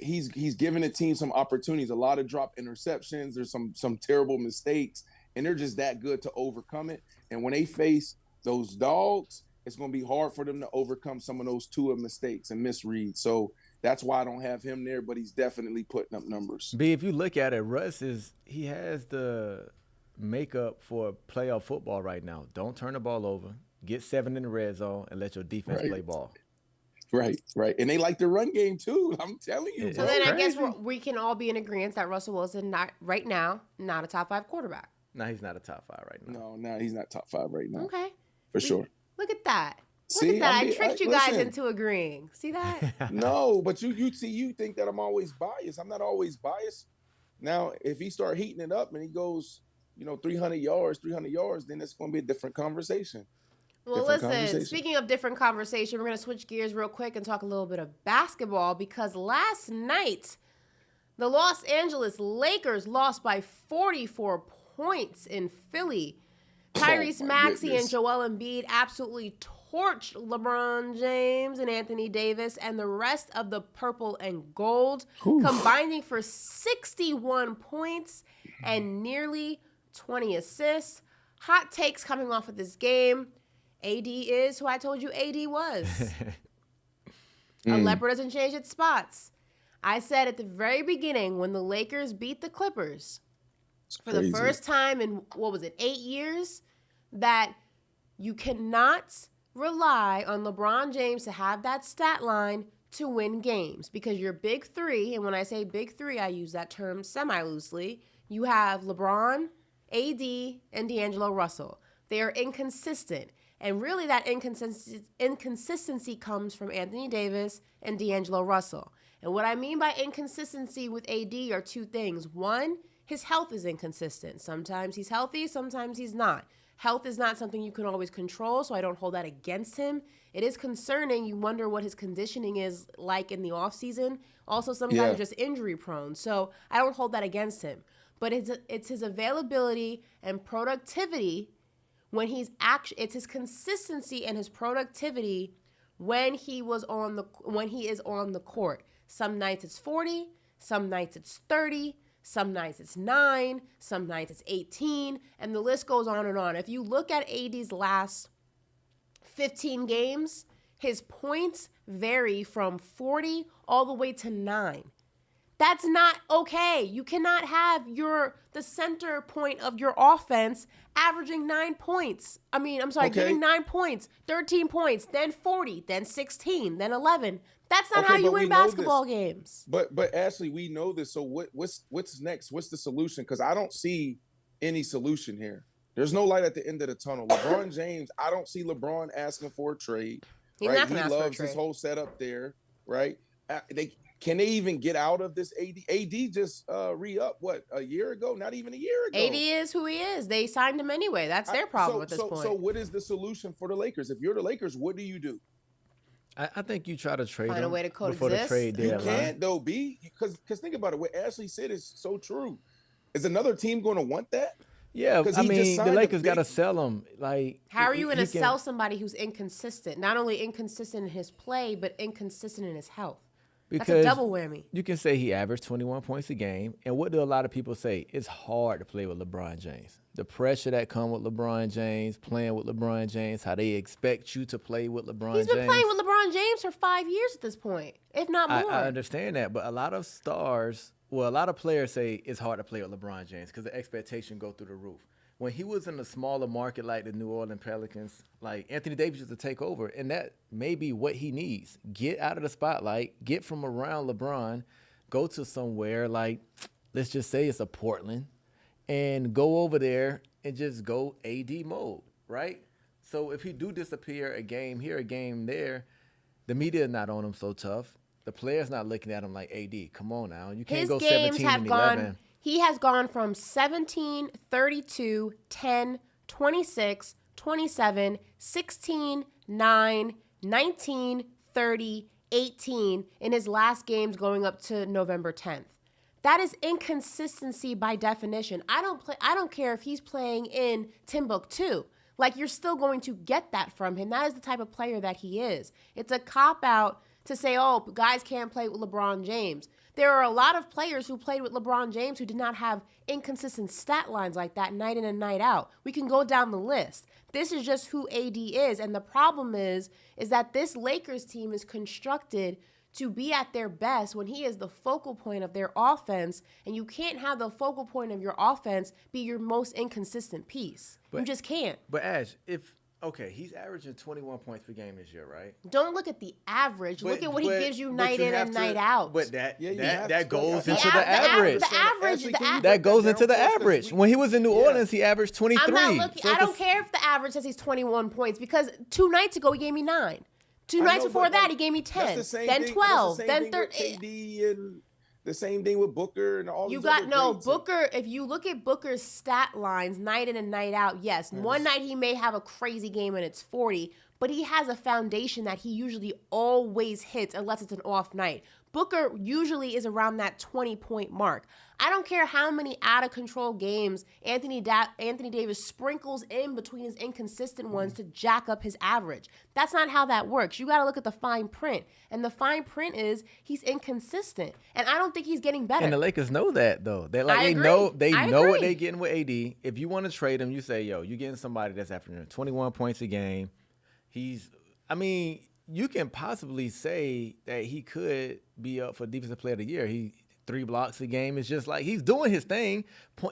he's giving the team some opportunities. A lot of drop interceptions. There's some terrible mistakes, and they're just that good to overcome it. And when they face those dogs, it's going to be hard for them to overcome some of those Tua mistakes and misreads. So that's why I don't have him there, but he's definitely putting up numbers. B, if you look at it, Russ he has the makeup for playoff football right now. Don't turn the ball over. Get 7 in the red zone and let your defense play ball. Right. And they like the run game too. I'm telling you. So then I guess we can all be in agreement that Russell Wilson, not a top 5 quarterback. No, he's not a top 5 right now. No, he's not top 5 right now. Okay. For sure. Look at that. See, I tricked you guys into agreeing. See that? No, but you think that I'm always biased. I'm not always biased. Now, if he start heating it up and he goes, 300 yards, then it's going to be a different conversation. Well, listen, speaking of different conversation, we're going to switch gears real quick and talk a little bit of basketball because last night, the Los Angeles Lakers lost by 44 points in Philly. Tyrese Maxey and Joel Embiid absolutely torched LeBron James and Anthony Davis and the rest of the purple and gold, combining for 61 points and nearly 20 assists. Hot takes coming off of this game. AD is who I told you AD was. A leopard doesn't change its spots. I said at the very beginning when the Lakers beat the Clippers for the first time in, 8 years, that you cannot rely on LeBron James to have that stat line to win games because your big three, and when I say big three, I use that term semi-loosely, you have LeBron, AD, and D'Angelo Russell. They are inconsistent. And really that inconsistency comes from Anthony Davis and D'Angelo Russell. And what I mean by inconsistency with AD are 2 things. One, his health is inconsistent. Sometimes he's healthy, sometimes he's not. Health is not something you can always control, so I don't hold that against him. It is concerning. You wonder what his conditioning is like in the offseason. Also, some guys are just injury prone, so I don't hold that against him. But it's his availability and productivity when it's his consistency and his productivity when he is on the court. Some nights it's 40, some nights it's 30, some nights it's 9, some nights it's 18, and the list goes on and on. If you look at AD's last 15 games, his points vary from 40 all the way to 9. That's not okay. You cannot have the center point of your offense averaging 9 points. Getting 9 points, 13 points, then 40, then 16, then 11. That's not how you win basketball games. But Ashley, we know this. So what's next? What's the solution? Because I don't see any solution here. There's no light at the end of the tunnel. LeBron James, I don't see LeBron asking for a trade. He's right? Not gonna he ask for a loves trade. his whole setup there, right? Can they even get out of this AD? AD just re-up, a year ago? Not even a year ago. AD is who he is. They signed him anyway. That's their problem at this point. So what is the solution for the Lakers? If you're the Lakers, what do you do? I think you try to trade Find a him way to before the trade You deadline. can't, though, B. Because think about it. What Ashley said is so true. Is another team going to want that? Yeah, the Lakers got to sell him. How are you going to sell somebody who's inconsistent? Not only inconsistent in his play, but inconsistent in his health. Because that's a double whammy. You can say he averaged 21 points a game. And what do a lot of people say? It's hard to play with LeBron James. The pressure that comes with LeBron James, playing with LeBron James, how they expect you to play with LeBron James. He's been playing with LeBron James for 5 years at this point, if not more. I understand that. But a lot of a lot of players say it's hard to play with LeBron James because the expectation go through the roof. When he was in a smaller market like the New Orleans Pelicans, like Anthony Davis used to take over, and that may be what he needs. Get out of the spotlight, get from around LeBron, go to somewhere like, let's just say it's a Portland, and go over there and just go AD mode, right? So if he do disappear a game here, a game there, the media is not on him so tough. The player's not looking at him like, AD, come on now. You can't go 17 and 11. He has gone from 17, 32, 10, 26, 27, 16, 9, 19, 30, 18 in his last games going up to November 10th. That is inconsistency by definition. I don't care if he's playing in Timbuktu. Like, you're still going to get that from him. That is the type of player that he is. It's a cop-out to say, oh, guys can't play with LeBron James. There are a lot of players who played with LeBron James who did not have inconsistent stat lines like that night in and night out. We can go down the list. This is just who AD is. And the problem is that this Lakers team is constructed to be at their best when he is the focal point of their offense, and you can't have the focal point of your offense be your most inconsistent piece. You just can't. But Ash, he's averaging 21 points per game this year, right? Don't look at the average. Look at what he gives you night in and night out. But that goes into the average. That goes into the average. When he was in New Orleans, he averaged 23. I'm not looking. I don't care if the average says he's 21 points because 2 nights ago he gave me 9. 2 nights before that, he gave me 10, then 12, then 13. KD and the same thing with Booker and all. Booker. If you look at Booker's stat lines, night in and night out, yes, one night he may have a crazy game and it's 40, but he has a foundation that he usually always hits unless it's an off night. Booker usually is around that 20-point mark. I don't care how many out-of-control games Anthony Davis sprinkles in between his inconsistent ones to jack up his average. That's not how that works. You got to look at the fine print. And the fine print is he's inconsistent. And I don't think he's getting better. And the Lakers know that, though. They know what they're getting with AD. If you want to trade him, you say, you're getting somebody that's averaging 21 points a game. You can possibly say that he could be up for Defensive Player of the Year. 3 blocks a game. It's just like he's doing his thing.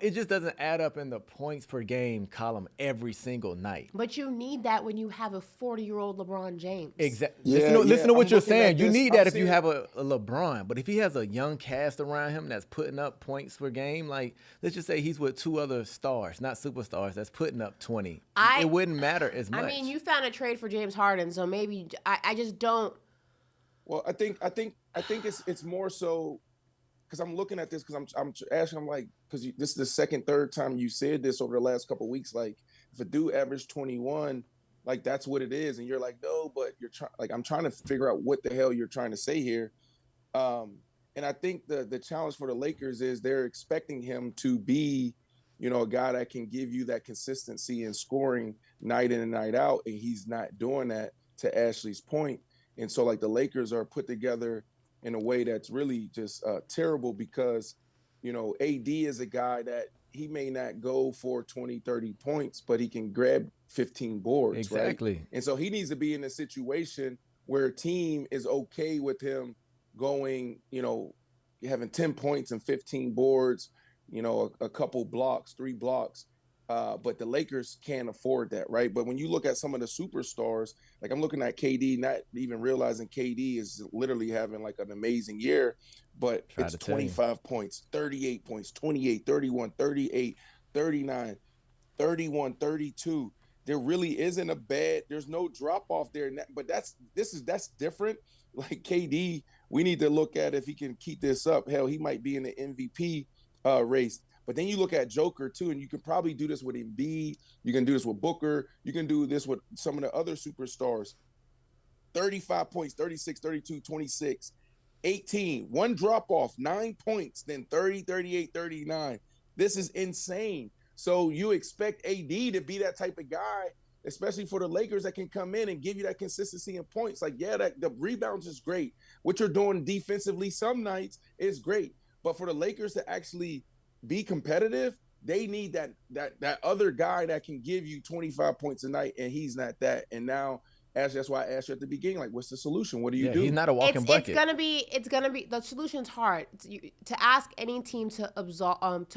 It just doesn't add up in the points per game column every single night. But you need that when you have a 40-year-old LeBron James. Exactly. Listen to what you're saying. You need that if you have a LeBron. But if he has a young cast around him that's putting up points per game, like let's just say he's with 2 other stars, not superstars, that's putting up 20. It wouldn't matter as much. You found a trade for James Harden, so maybe I just don't. Well, I think it's more so. Because I'm looking at this, because I'm asking, I'm like, because this is the second, third time you said this over the last couple of weeks. Like, if a dude averaged 21, like that's what it is, and you're like, no, but you're trying. Like, I'm trying to figure out what the hell you're trying to say here. And I think the challenge for the Lakers is they're expecting him to be, a guy that can give you that consistency in scoring night in and night out, and he's not doing that. To Ashley's point, and so like the Lakers are put together in a way that's really just terrible because, AD is a guy that he may not go for 20, 30 points, but he can grab 15 boards. Exactly. Right? And so he needs to be in a situation where a team is okay with him going, having 10 points and 15 boards, a couple blocks, 3 blocks. But the Lakers can't afford that, right? But when you look at some of the superstars, like I'm looking at KD, not even realizing KD is literally having like an amazing year, but it's 25 points, 38 points, 28, 31, 38, 39, 31, 32. There really isn't there's no drop off there. But that's different. Like KD, we need to look at if he can keep this up. Hell, he might be in the MVP race. But then you look at Joker, too, and you can probably do this with Embiid. You can do this with Booker. You can do this with some of the other superstars. 35 points, 36, 32, 26, 18. 1 drop-off, 9 points, then 30, 38, 39. This is insane. So you expect AD to be that type of guy, especially for the Lakers that can come in and give you that consistency in points. Like, the rebounds is great. What you're doing defensively some nights is great. But for the Lakers to actually be competitive, they need that other guy that can give you 25 points a night, and he's not that. And now, that's why I asked you at the beginning, like, what's the solution? What do you do? He's not a walking bucket. It's gonna be the solution's hard. To ask any team to absorb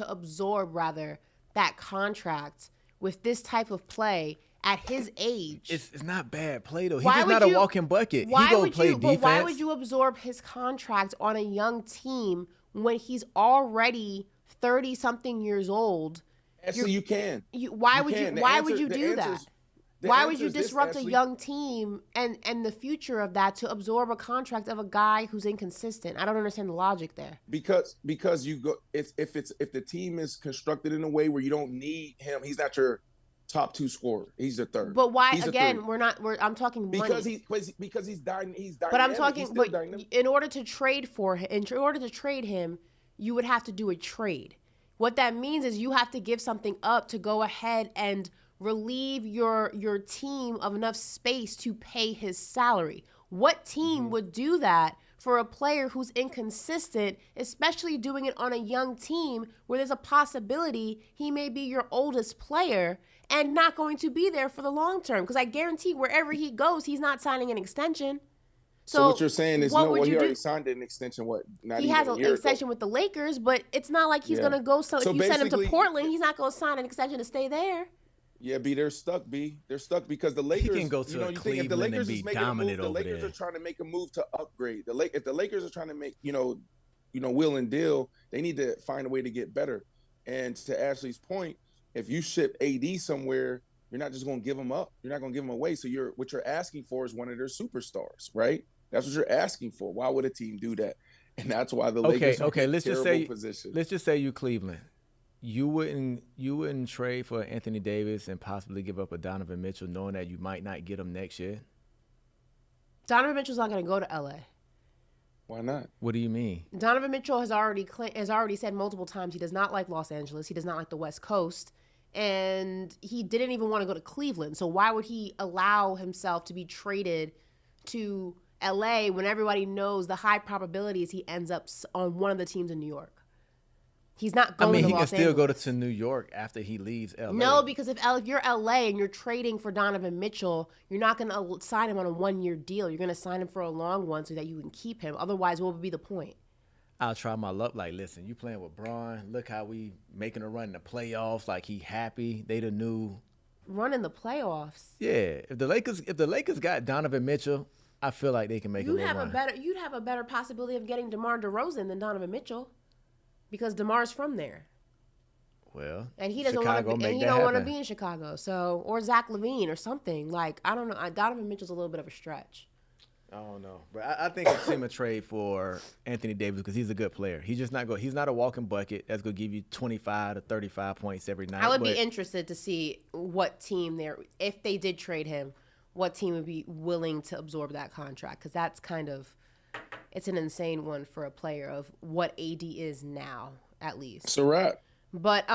that contract with this type of play at his age. It's not bad play though. He's just not a walking bucket. He go play defense. But why would you absorb his contract on a young team when he's already 30-something years old? Actually, you can. Why would you do that? Why would you disrupt a young team and the future of that to absorb a contract of a guy who's inconsistent? I don't understand the logic there. Because you go if the team is constructed in a way where you don't need him, he's not your top 2 scorer. He's the third. But why again? I'm talking money. Because he's dying. He's dying. But I'm talking. But in order to trade him, you would have to do a trade. What that means is you have to give something up to go ahead and relieve your team of enough space to pay his salary. What team would do that for a player who's inconsistent, especially doing it on a young team where there's a possibility he may be your oldest player and not going to be there for the long term? Because I guarantee wherever he goes, he's not signing an extension. So what you're saying is, what would he you already do? signed an extension, not He even has a an year extension ago. with the Lakers, but it's not like he's going to go. So if you send him to Portland, he's not going to sign an extension to stay there. Yeah, B, they're stuck, B. They're stuck because the Lakers, he can go to you think Cleveland if the Lakers and be is making a move, dominant the over Lakers there. are trying to make a move to upgrade. If the Lakers are trying to make, wheel and deal, they need to find a way to get better. And to Ashley's point, if you ship AD somewhere, you're not just going to give him up. You're not going to give him away. So what you're asking for is one of their superstars, right? That's what you're asking for. Why would a team do that? And that's why the Lakers are in a terrible position. Let's just say you Cleveland. You wouldn't trade for Anthony Davis and possibly give up a Donovan Mitchell, knowing that you might not get him next year? Donovan Mitchell's not going to go to LA. Why not? What do you mean? Donovan Mitchell has already said multiple times he does not like Los Angeles. He does not like the West Coast. And he didn't even want to go to Cleveland. So why would he allow himself to be traded to LA when everybody knows the high probability is he ends up on one of the teams in New York? He's not going to Los Angeles. He can still go to New York after he leaves LA. No, because if you're LA and you're trading for Donovan Mitchell, you're not going to sign him on a 1-year deal. You're going to sign him for a long one so that you can keep him. Otherwise, what would be the point? I'll try my luck. Like, listen, you playing with Braun. Look how we making a run in the playoffs. Like, he happy. They the new run in the playoffs. Yeah, if the Lakers got Donovan Mitchell, I feel like they can make a little run. You'd have a better possibility of getting DeMar DeRozan than Donovan Mitchell, because DeMar's from there. Well, and he doesn't want to. And he don't want to be in Chicago. So, or Zach LaVine or something. Like, I don't know. Donovan Mitchell's a little bit of a stretch. I don't know, but I think it's him a trade for Anthony Davis because he's a good player. He's just not go. He's not a walking bucket that's gonna give you 25 to 35 points every night. I would be interested to see what team if they did trade him, what team would be willing to absorb that contract, because that's it's an insane one for a player of what AD is now, at least. It's a wrap. But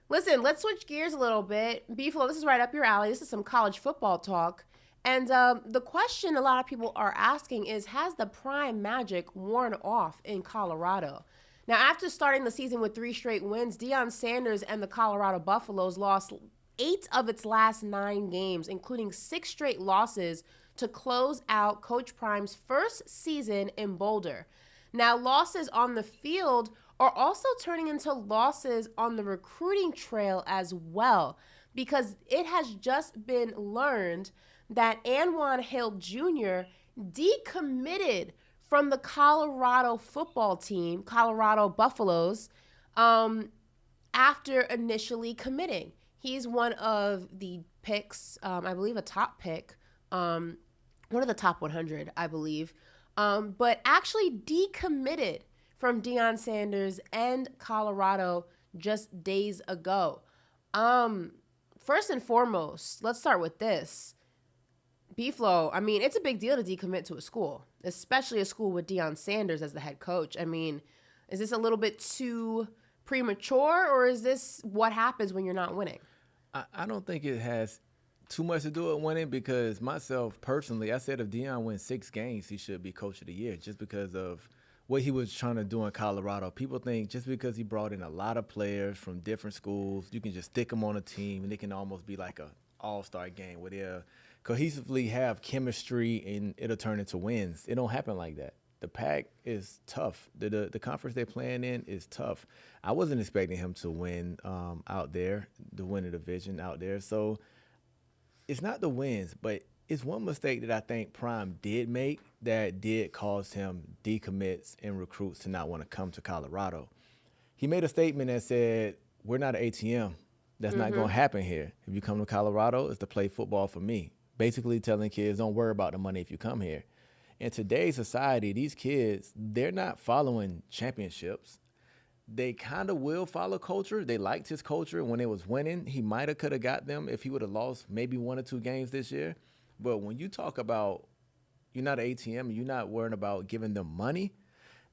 listen, let's switch gears a little bit. B-Flow, this is right up your alley. This is some college football talk. And the question a lot of people are asking is, has the prime magic worn off in Colorado? Now, after starting the season with 3 straight wins, Deion Sanders and the Colorado Buffaloes lost 8 of its last 9 games, including 6 straight losses to close out Coach Prime's first season in Boulder. Now, losses on the field are also turning into losses on the recruiting trail as well, because it has just been learned that Anwan Hill Jr. decommitted from the Colorado football team, Colorado Buffaloes, after initially committing. He's one of the picks, I believe a top pick, one of the top 100, I believe, but actually decommitted from Deion Sanders and Colorado just days ago. First and foremost, let's start with this. B-Flow, I mean, it's a big deal to decommit to a school, especially a school with Deion Sanders as the head coach. I mean, is this a little bit too premature, or is this what happens when you're not winning? I don't think it has too much to do with winning, because myself personally, I said if Deion wins 6 games, he should be coach of the year, just because of what he was trying to do in Colorado. People think just because he brought in a lot of players from different schools, you can just stick them on a team and it can almost be like a all-star game where they'll cohesively have chemistry and it'll turn into wins. It don't happen like that. The Pac is tough. The conference they're playing in is tough. I wasn't expecting him to win out there, to win the division out there. So it's not the wins, but it's one mistake that I think Prime did make that did cause him decommits and recruits to not want to come to Colorado. He made a statement that said, we're not an ATM. That's not going to happen here. If you come to Colorado, it's to play football for me. Basically telling kids, don't worry about the money if you come here. In today's society, these kids, they're not following championships. They kind of will follow culture. They liked his culture when it was winning. He might have could have got them if he would have lost maybe 1 or 2 games this year. But when you talk about you're not an ATM, you're not worrying about giving them money,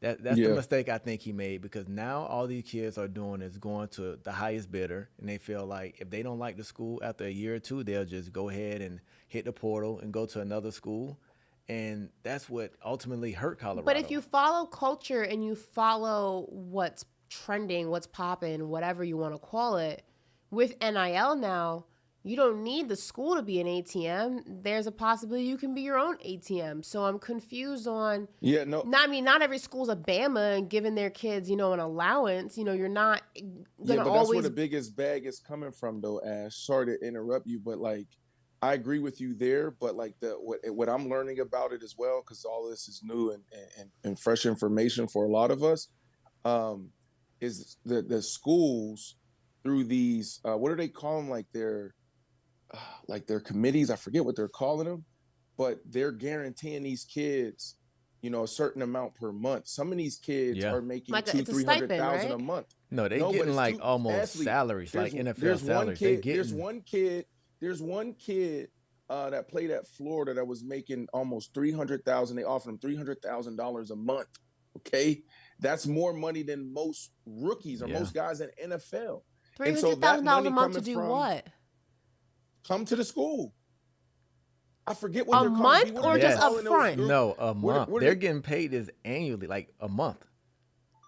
That's the mistake I think he made, because now all these kids are doing is going to the highest bidder, and they feel like if they don't like the school after a year or two, they'll just go ahead and hit the portal and go to another school. And that's what ultimately hurt Colorado. But if you follow culture and you follow what's trending, what's popping, whatever you want to call it, with NIL now, you don't need the school to be an ATM. There's a possibility you can be your own ATM. So I'm confused on. Yeah, no. Not every school's a Bama and giving their kids, an allowance. You're not gonna but always. That's where the biggest bag is coming from, though, Ash. Sorry to interrupt you, but I agree with you there. But what I'm learning about it as well, because all this is new and fresh information for a lot of us, is the schools through these what do they call them? Their committees, I forget what they're calling them, but they're guaranteeing these kids, a certain amount per month. Some of these kids are making $200,000-$300,000 a month. No, they're getting almost salaries, like NFL salaries. There's one kid that played at Florida that was making almost $300,000. They offered him $300,000 a month. Okay, that's more money than most rookies or most guys in NFL. $300,000 a month to do what? Come to the school. I forget what a month or just up front. No, a month. They're getting paid is annually, like a month.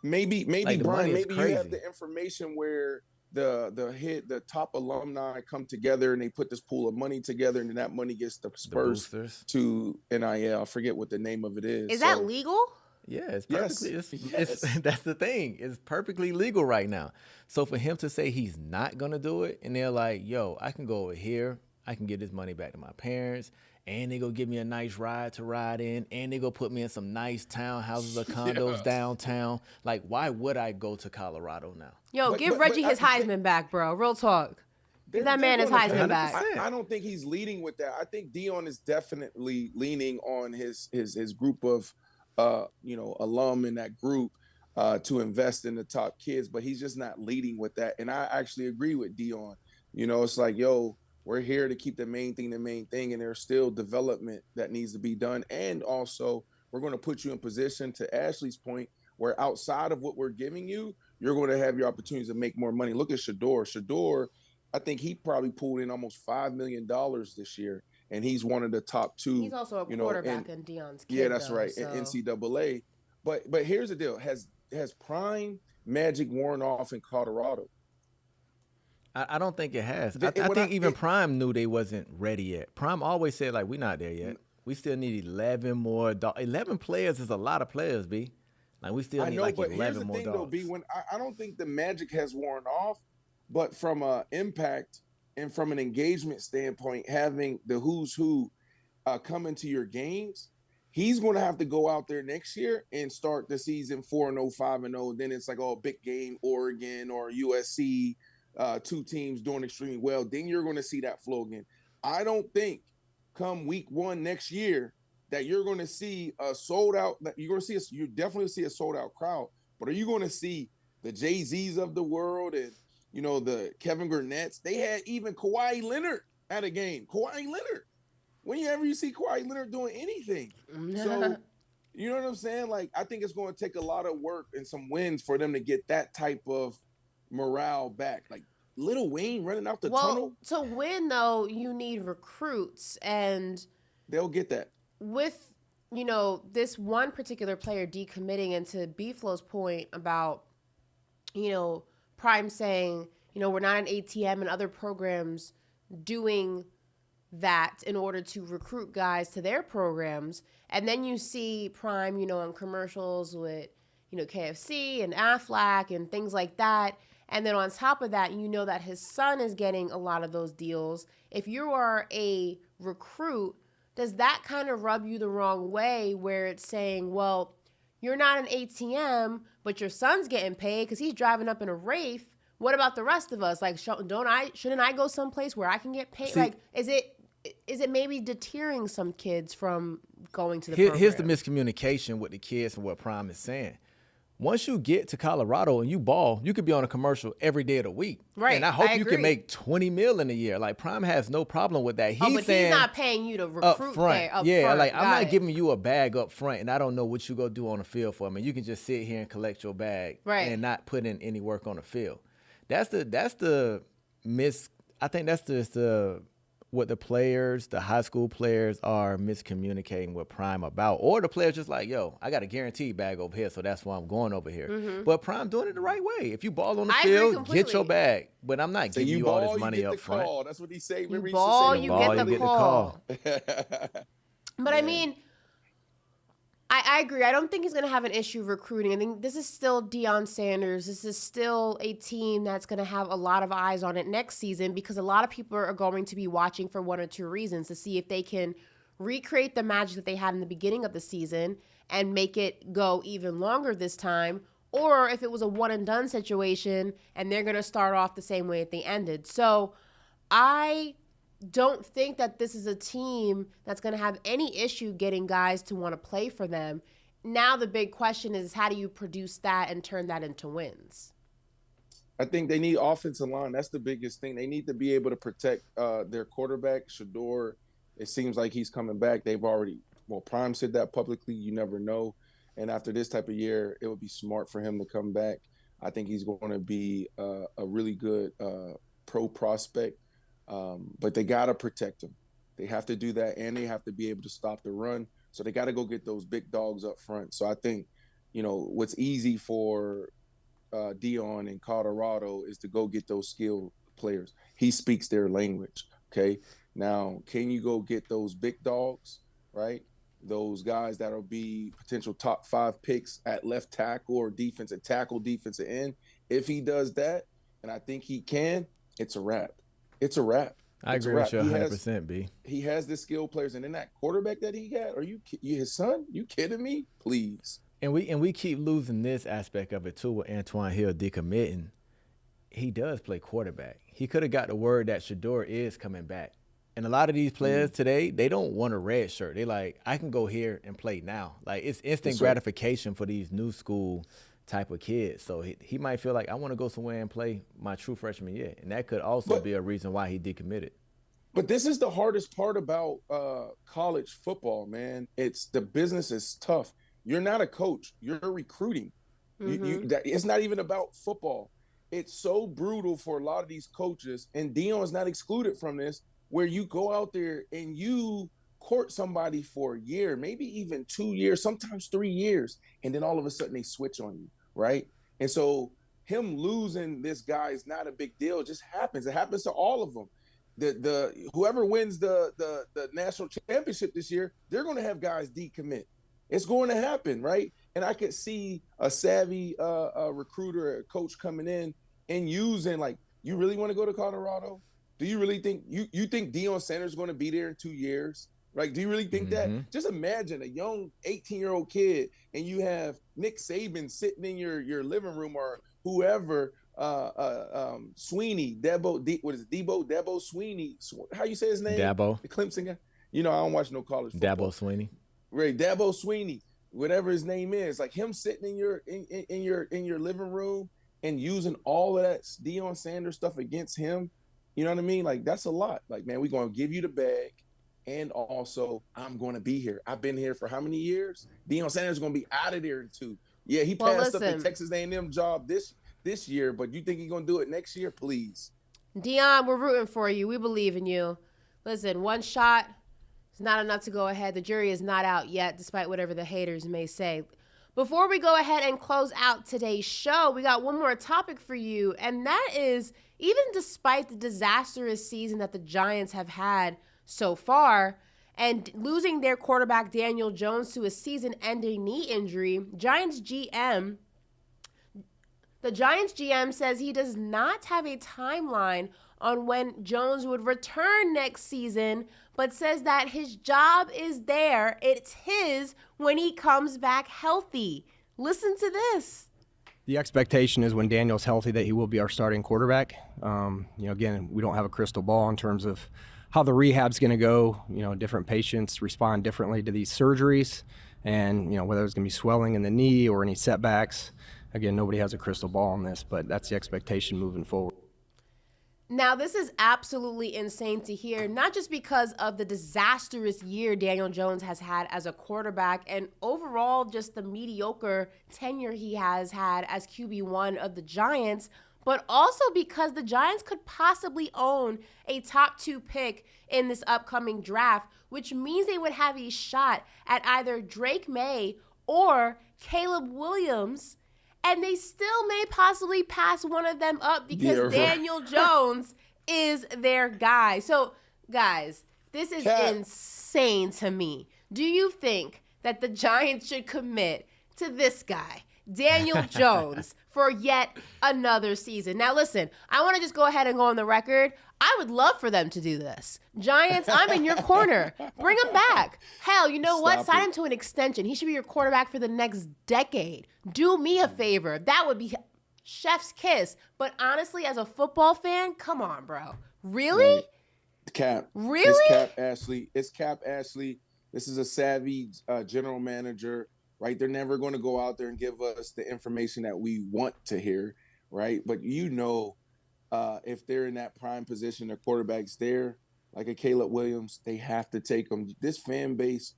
Maybe Brian, maybe you have the information where the top alumni come together and they put this pool of money together, and then that money gets dispersed to NIL. I forget what the name of it is. Is that legal? Yeah, it's perfectly. It's that's the thing. It's perfectly legal right now. So for him to say he's not gonna do it, and they're like, "Yo, I can go over here. I can get this money back to my parents, and they go give me a nice ride to ride in, and they go put me in some nice townhouses or condos downtown." Like, why would I go to Colorado now? Yo, give Reggie his Heisman back, bro. Real talk. Give that man his Heisman back. I don't think he's leading with that. I think Dion is definitely leaning on his group of alum in that group to invest in the top kids, but he's just not leading with that. And I actually agree with Dion. It's like, yo, we're here to keep the main thing, and there's still development that needs to be done. And also, we're going to put you in position, to Ashley's point, where outside of what we're giving you, you're going to have your opportunities to make more money. Look at Shador. Shador, I think he probably pulled in almost $5 million this year. And he's one of the top two. He's also a quarterback in Dion's kid. Yeah, that's right. So. In NCAA. But here's the deal. Has prime magic worn off in Colorado? I don't think it has. I think even Prime knew they wasn't ready yet. Prime always said, we're not there yet. We still need 11 more. 11 players is a lot of players, B. We still need 11 more dogs. Here's the thing, though, B. I don't think the magic has worn off, but from an impact and from an engagement standpoint, having the who's who come into your games, he's going to have to go out there next year and start the season 4-0, 5-0. Then it's like, big game, Oregon or USC, two teams doing extremely well. Then you're going to see that flow again. I don't think come week 1 next year that you're going to see a sold out. You definitely see a sold out crowd. But are you going to see the Jay-Z's of the world and the Kevin Garnett's? They had even Kawhi Leonard at a game. Kawhi Leonard. Whenever you see Kawhi Leonard doing anything. So, you know what I'm saying? I think it's going to take a lot of work and some wins for them to get that type of morale back. Lil Wayne running out the tunnel. To win, though, you need recruits. And they'll get that. With, this one particular player decommitting, and to B-Flow's point about, Prime saying, we're not an ATM, and other programs doing that in order to recruit guys to their programs. And then you see Prime, in commercials with, KFC and Aflac and things like that. And then on top of that, that his son is getting a lot of those deals. If you are a recruit, does that kind of rub you the wrong way, where it's saying, well, you're not an ATM, but your son's getting paid because he's driving up in a Wraith. What about the rest of us? Shouldn't I go someplace where I can get paid? Is it maybe deterring some kids from going to the program? Here's the miscommunication with the kids and what Prime is saying. once you get to Colorado and you ball, you could be on a commercial every day of the week. Right. And I hope you agree. can make $20 million a year. Like, Prime has no problem with that. But he's not paying you to recruit up front. there. Up Yeah, front. like, I'm not it. giving you a bag up front, and I don't know what you go do on the field for. I mean, you can just sit here and collect your bag and not put in any work on the field. I think that's just what the players, the high school players, are miscommunicating with Prime about. Or the players just like, yo, I got a guaranteed bag over here, so that's why I'm going over here. Mm-hmm. But Prime doing it the right way. If you ball on the field, get your bag. But I'm not giving you all this money up front. Call. That's what he say. You ball, you get the call. But I mean, I agree. I don't think he's going to have an issue recruiting. I think this is still Deion Sanders. This is still a team that's going to have a lot of eyes on it next season because a lot of people are going to be watching for one or two reasons to see if they can recreate the magic that they had in the beginning of the season and make it go even longer this time, or if it was a one-and-done situation and they're going to start off the same way that they ended. So I don't think that this is a team that's going to have any issue getting guys to want to play for them. Now the big question is, how do you produce that and turn that into wins? I think they need offensive line. That's the biggest thing. They need to be able to protect their quarterback, Shador. It seems like he's coming back. Prime said that publicly. You never know. And after this type of year, it would be smart for him to come back. I think he's going to be a really good pro prospect. But they got to protect him. They have to do that, and they have to be able to stop the run. So they got to go get those big dogs up front. So I think, what's easy for Dion in Colorado is to go get those skilled players. He speaks their language, okay? Now, can you go get those big dogs, right? Those guys that'll be potential top 5 picks at left tackle or defensive tackle, defensive end. If he does that, and I think he can, it's a wrap. It's a wrap. I agree with you 100%, B. He has the skilled players, and then that quarterback that he got, are you his son? You kidding me? Please. And we keep losing this aspect of it too with Antoine Hill decommitting. He does play quarterback. He could have got the word that Shador is coming back. And a lot of these players today, they don't want a red shirt. They like, I can go here and play now. Like, it's instant gratification for these new school type of kids. So he might feel like, I want to go somewhere and play my true freshman year. And that could also be a reason why he decommitted. But this is the hardest part about college football, man. The business is tough. You're not a coach. You're recruiting. Mm-hmm. It's not even about football. It's so brutal for a lot of these coaches, and Dion is not excluded from this, where you go out there and you court somebody for a year, maybe even 2 years, sometimes 3 years, and then all of a sudden they switch on you, right? And so him losing this guy is not a big deal. It just happens. It happens to all of them. The whoever wins the national championship this year, they're going to have guys decommit. It's going to happen, right? And I could see a savvy recruiter, a coach coming in and using, like, you really want to go to Colorado? Do you really think you think Deion Sanders is going to be there in 2 years? Like, do you really think that? Just imagine a young 18-year-old kid, and you have Nick Saban sitting in your living room, or whoever, Sweeney, Deebo Sweeney. How you say his name? Dabo. The Clemson guy. I don't watch no college football. Dabo Sweeney. Right, Dabo Sweeney, whatever his name is, like him sitting in your living room and using all of that Deion Sanders stuff against him. You know what I mean? Like, that's a lot. Like, man, we're going to give you the bag, and also I'm going to be here. I've been here for how many years? Deion Sanders is going to be out of there in 2. Yeah, he passed up the Texas A&M job this year, but you think he's going to do it next year? Please. Dion, we're rooting for you. We believe in you. Listen, one shot is not enough to go ahead. The jury is not out yet, despite whatever the haters may say. Before we go ahead and close out today's show, we got one more topic for you, and that is, even despite the disastrous season that the Giants have had so far and losing their quarterback Daniel Jones to a season-ending knee injury, the Giants GM says he does not have a timeline on when Jones would return next season, but says that his job is there. It's his when he comes back healthy. Listen to this. The expectation is when Daniel's healthy that he will be our starting quarterback. Again, we don't have a crystal ball in terms of how the rehab's going to go. Different patients respond differently to these surgeries. And, whether there's going to be swelling in the knee or any setbacks, again, nobody has a crystal ball on this, but that's the expectation moving forward. Now, this is absolutely insane to hear, not just because of the disastrous year Daniel Jones has had as a quarterback and overall just the mediocre tenure he has had as QB1 of the Giants, but also because the Giants could possibly own a top 2 pick in this upcoming draft, which means they would have a shot at either Drake May or Caleb Williams. And they still may possibly pass one of them up because Daniel Jones is their guy. So, guys, this is insane to me. Do you think that the Giants should commit to this guy, Daniel Jones, for yet another season? Now, listen, I want to just go ahead and go on the record. I would love for them to do this. Giants, I'm in your corner. Bring him back. Hell, you know what? Sign him to an extension. He should be your quarterback for the next decade. Do me a favor. That would be chef's kiss. But honestly, as a football fan, come on, bro. Really? Right. Cap. Really? It's Cap Ashley. It's Cap Ashley. This is a savvy general manager, right? They're never going to go out there and give us the information that we want to hear, right? But if they're in that prime position, their quarterback's there, like a Caleb Williams, they have to take them. This fan base,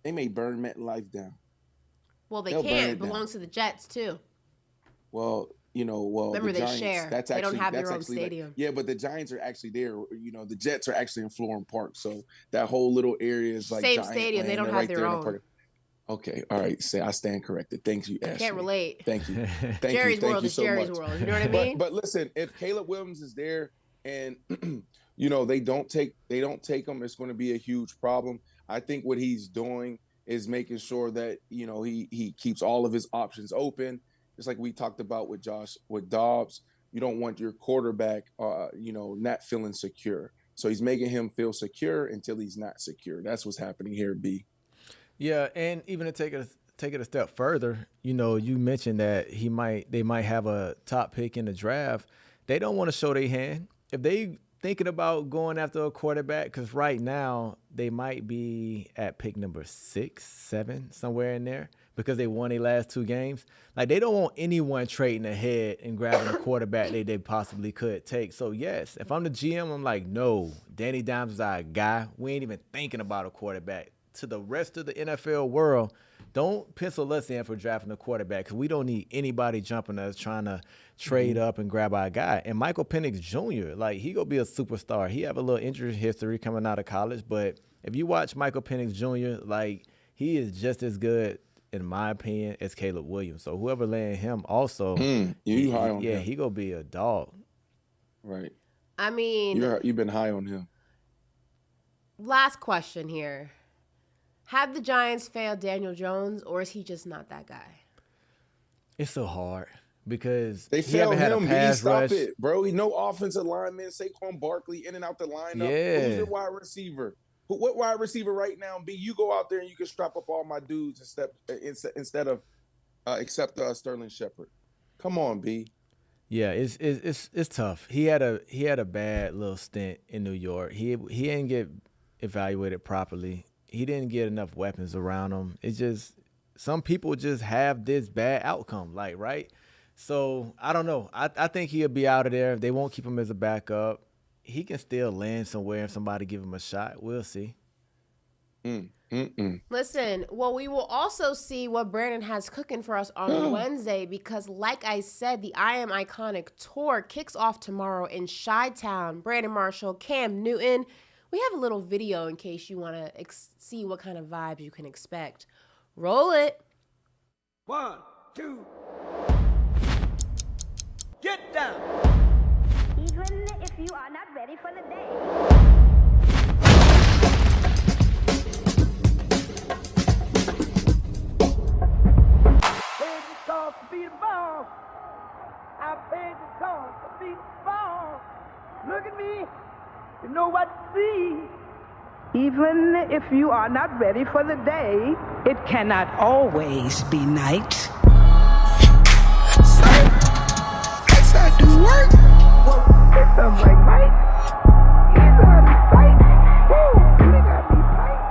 they may burn MetLife down. Well, they can't. It belongs to the Jets, too. Well, remember the they share. They don't have their own stadium. Yeah, but the Giants are actually there. The Jets are actually in Florham Park, so that whole little area is like same Giant stadium. land. They don't have their own. Okay, all right. I stand corrected. Thank you, Ashley. Can't relate. Thank you. Jerry's world is Jerry's world. You know what I mean? But listen, if Caleb Williams is there and they don't take him, it's going to be a huge problem. I think what he's doing is making sure that he keeps all of his options open. Just like we talked about with Dobbs, you don't want your quarterback, not feeling secure. So he's making him feel secure until he's not secure. That's what's happening here, B. Yeah, and even to take it a step further, you mentioned that they might have a top pick in the draft. They don't want to show their hand. If they thinking about going after a quarterback, because right now they might be at pick number 6, 7, somewhere in there, because they won their last 2 games. Like, they don't want anyone trading ahead and grabbing a quarterback they possibly could take. So, yes, if I'm the GM, I'm like, no, Danny Dimes is our guy. We ain't even thinking about a quarterback. To the rest of the NFL world, don't pencil us in for drafting a quarterback because we don't need anybody jumping us trying to trade up and grab our guy. And Michael Penix Jr., he going to be a superstar. He have a little injury history coming out of college, but if you watch Michael Penix Jr., he is just as good, in my opinion, as Caleb Williams. So whoever land him also, you high on him. he going to be a dog. Right. I mean, you've been high on him. Last question here. Have the Giants failed Daniel Jones, or is he just not that guy? It's so hard because they failed him. Stop it, bro. He no offensive lineman. Saquon Barkley in and out the lineup. Yeah. Who's your wide receiver? What wide receiver right now? B, you go out there and you can strap up all my dudes instead of accept Sterling Shepard. Come on, B. Yeah, it's tough. He had a bad little stint in New York. He didn't get evaluated properly. He didn't get enough weapons around him. It's just some people just have this bad outcome, right? So I don't know. I think he'll be out of there. They won't keep him as a backup. He can still land somewhere if somebody give him a shot. We'll see. Listen, well, we will also see what Brandon has cooking for us on Wednesday because, like I said, the I Am Iconic Tour kicks off tomorrow in Chi-Town. Brandon Marshall, Cam Newton. We have a little video in case you want to see what kind of vibes you can expect. Roll it. 1, 2. Get down. Even if you are not ready for the day. Paid the cost to be the boss. I paid the cost to be the boss. Look at me. You know what to see. Even if you are not ready for the day, it cannot always be night. I do work. Well, it sounds like Mike. He's on the site. Woo, they got me tight.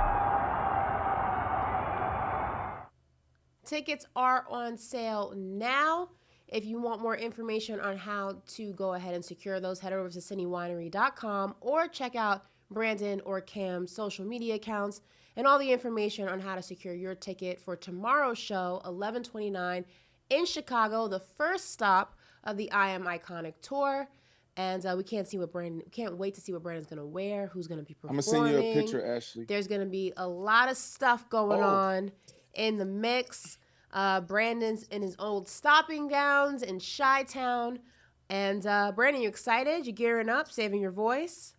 Tickets are on sale now. If you want more information on how to go ahead and secure those, head over to cinewinery.com or check out Brandon or Cam's social media accounts and all the information on how to secure your ticket for tomorrow's show, 11/29 in Chicago, the first stop of the I Am Iconic tour. And we can't wait to see what Brandon's going to wear, who's going to be performing. I'm going to send you a picture, Ashley. There's going to be a lot of stuff going on in the mix. Brandon's in his old stopping gowns in Chi-Town. And Brandon, you excited? You gearing up, saving your voice?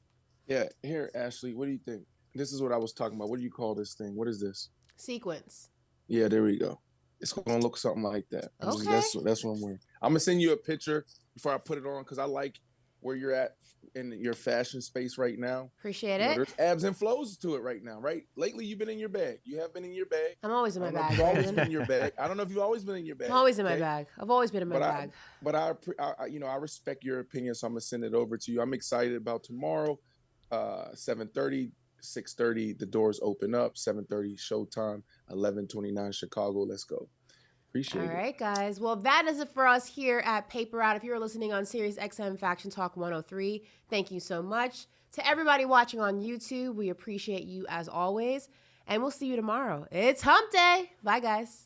Yeah. Here, Ashley, what do you think? This is what I was talking about. What do you call this thing? What is this? Sequence. Yeah, there we go. It's going to look something like that. Okay. That's what I'm wearing. I'm going to send you a picture before I put it on because I like where you're at in your fashion space right now. Appreciate it. There's ebbs and flows to it right now, right? Lately, you've been in your bag. You have been in your bag. I'm always in my bag. You've always been in your bag. I don't know if you've always been in your bag. I'm always in my bag. I've always been in my bag. But I respect your opinion, so I'm gonna send it over to you. I'm excited about tomorrow, 7:30, 6:30. The doors open up. 7:30 showtime. 11:29 Chicago. Let's go. Appreciate it. All right, guys. Well, that is it for us here at Paper Out. If you're listening on Sirius XM Faction Talk 103, thank you so much. To everybody watching on YouTube, we appreciate you as always. And we'll see you tomorrow. It's hump day. Bye, guys.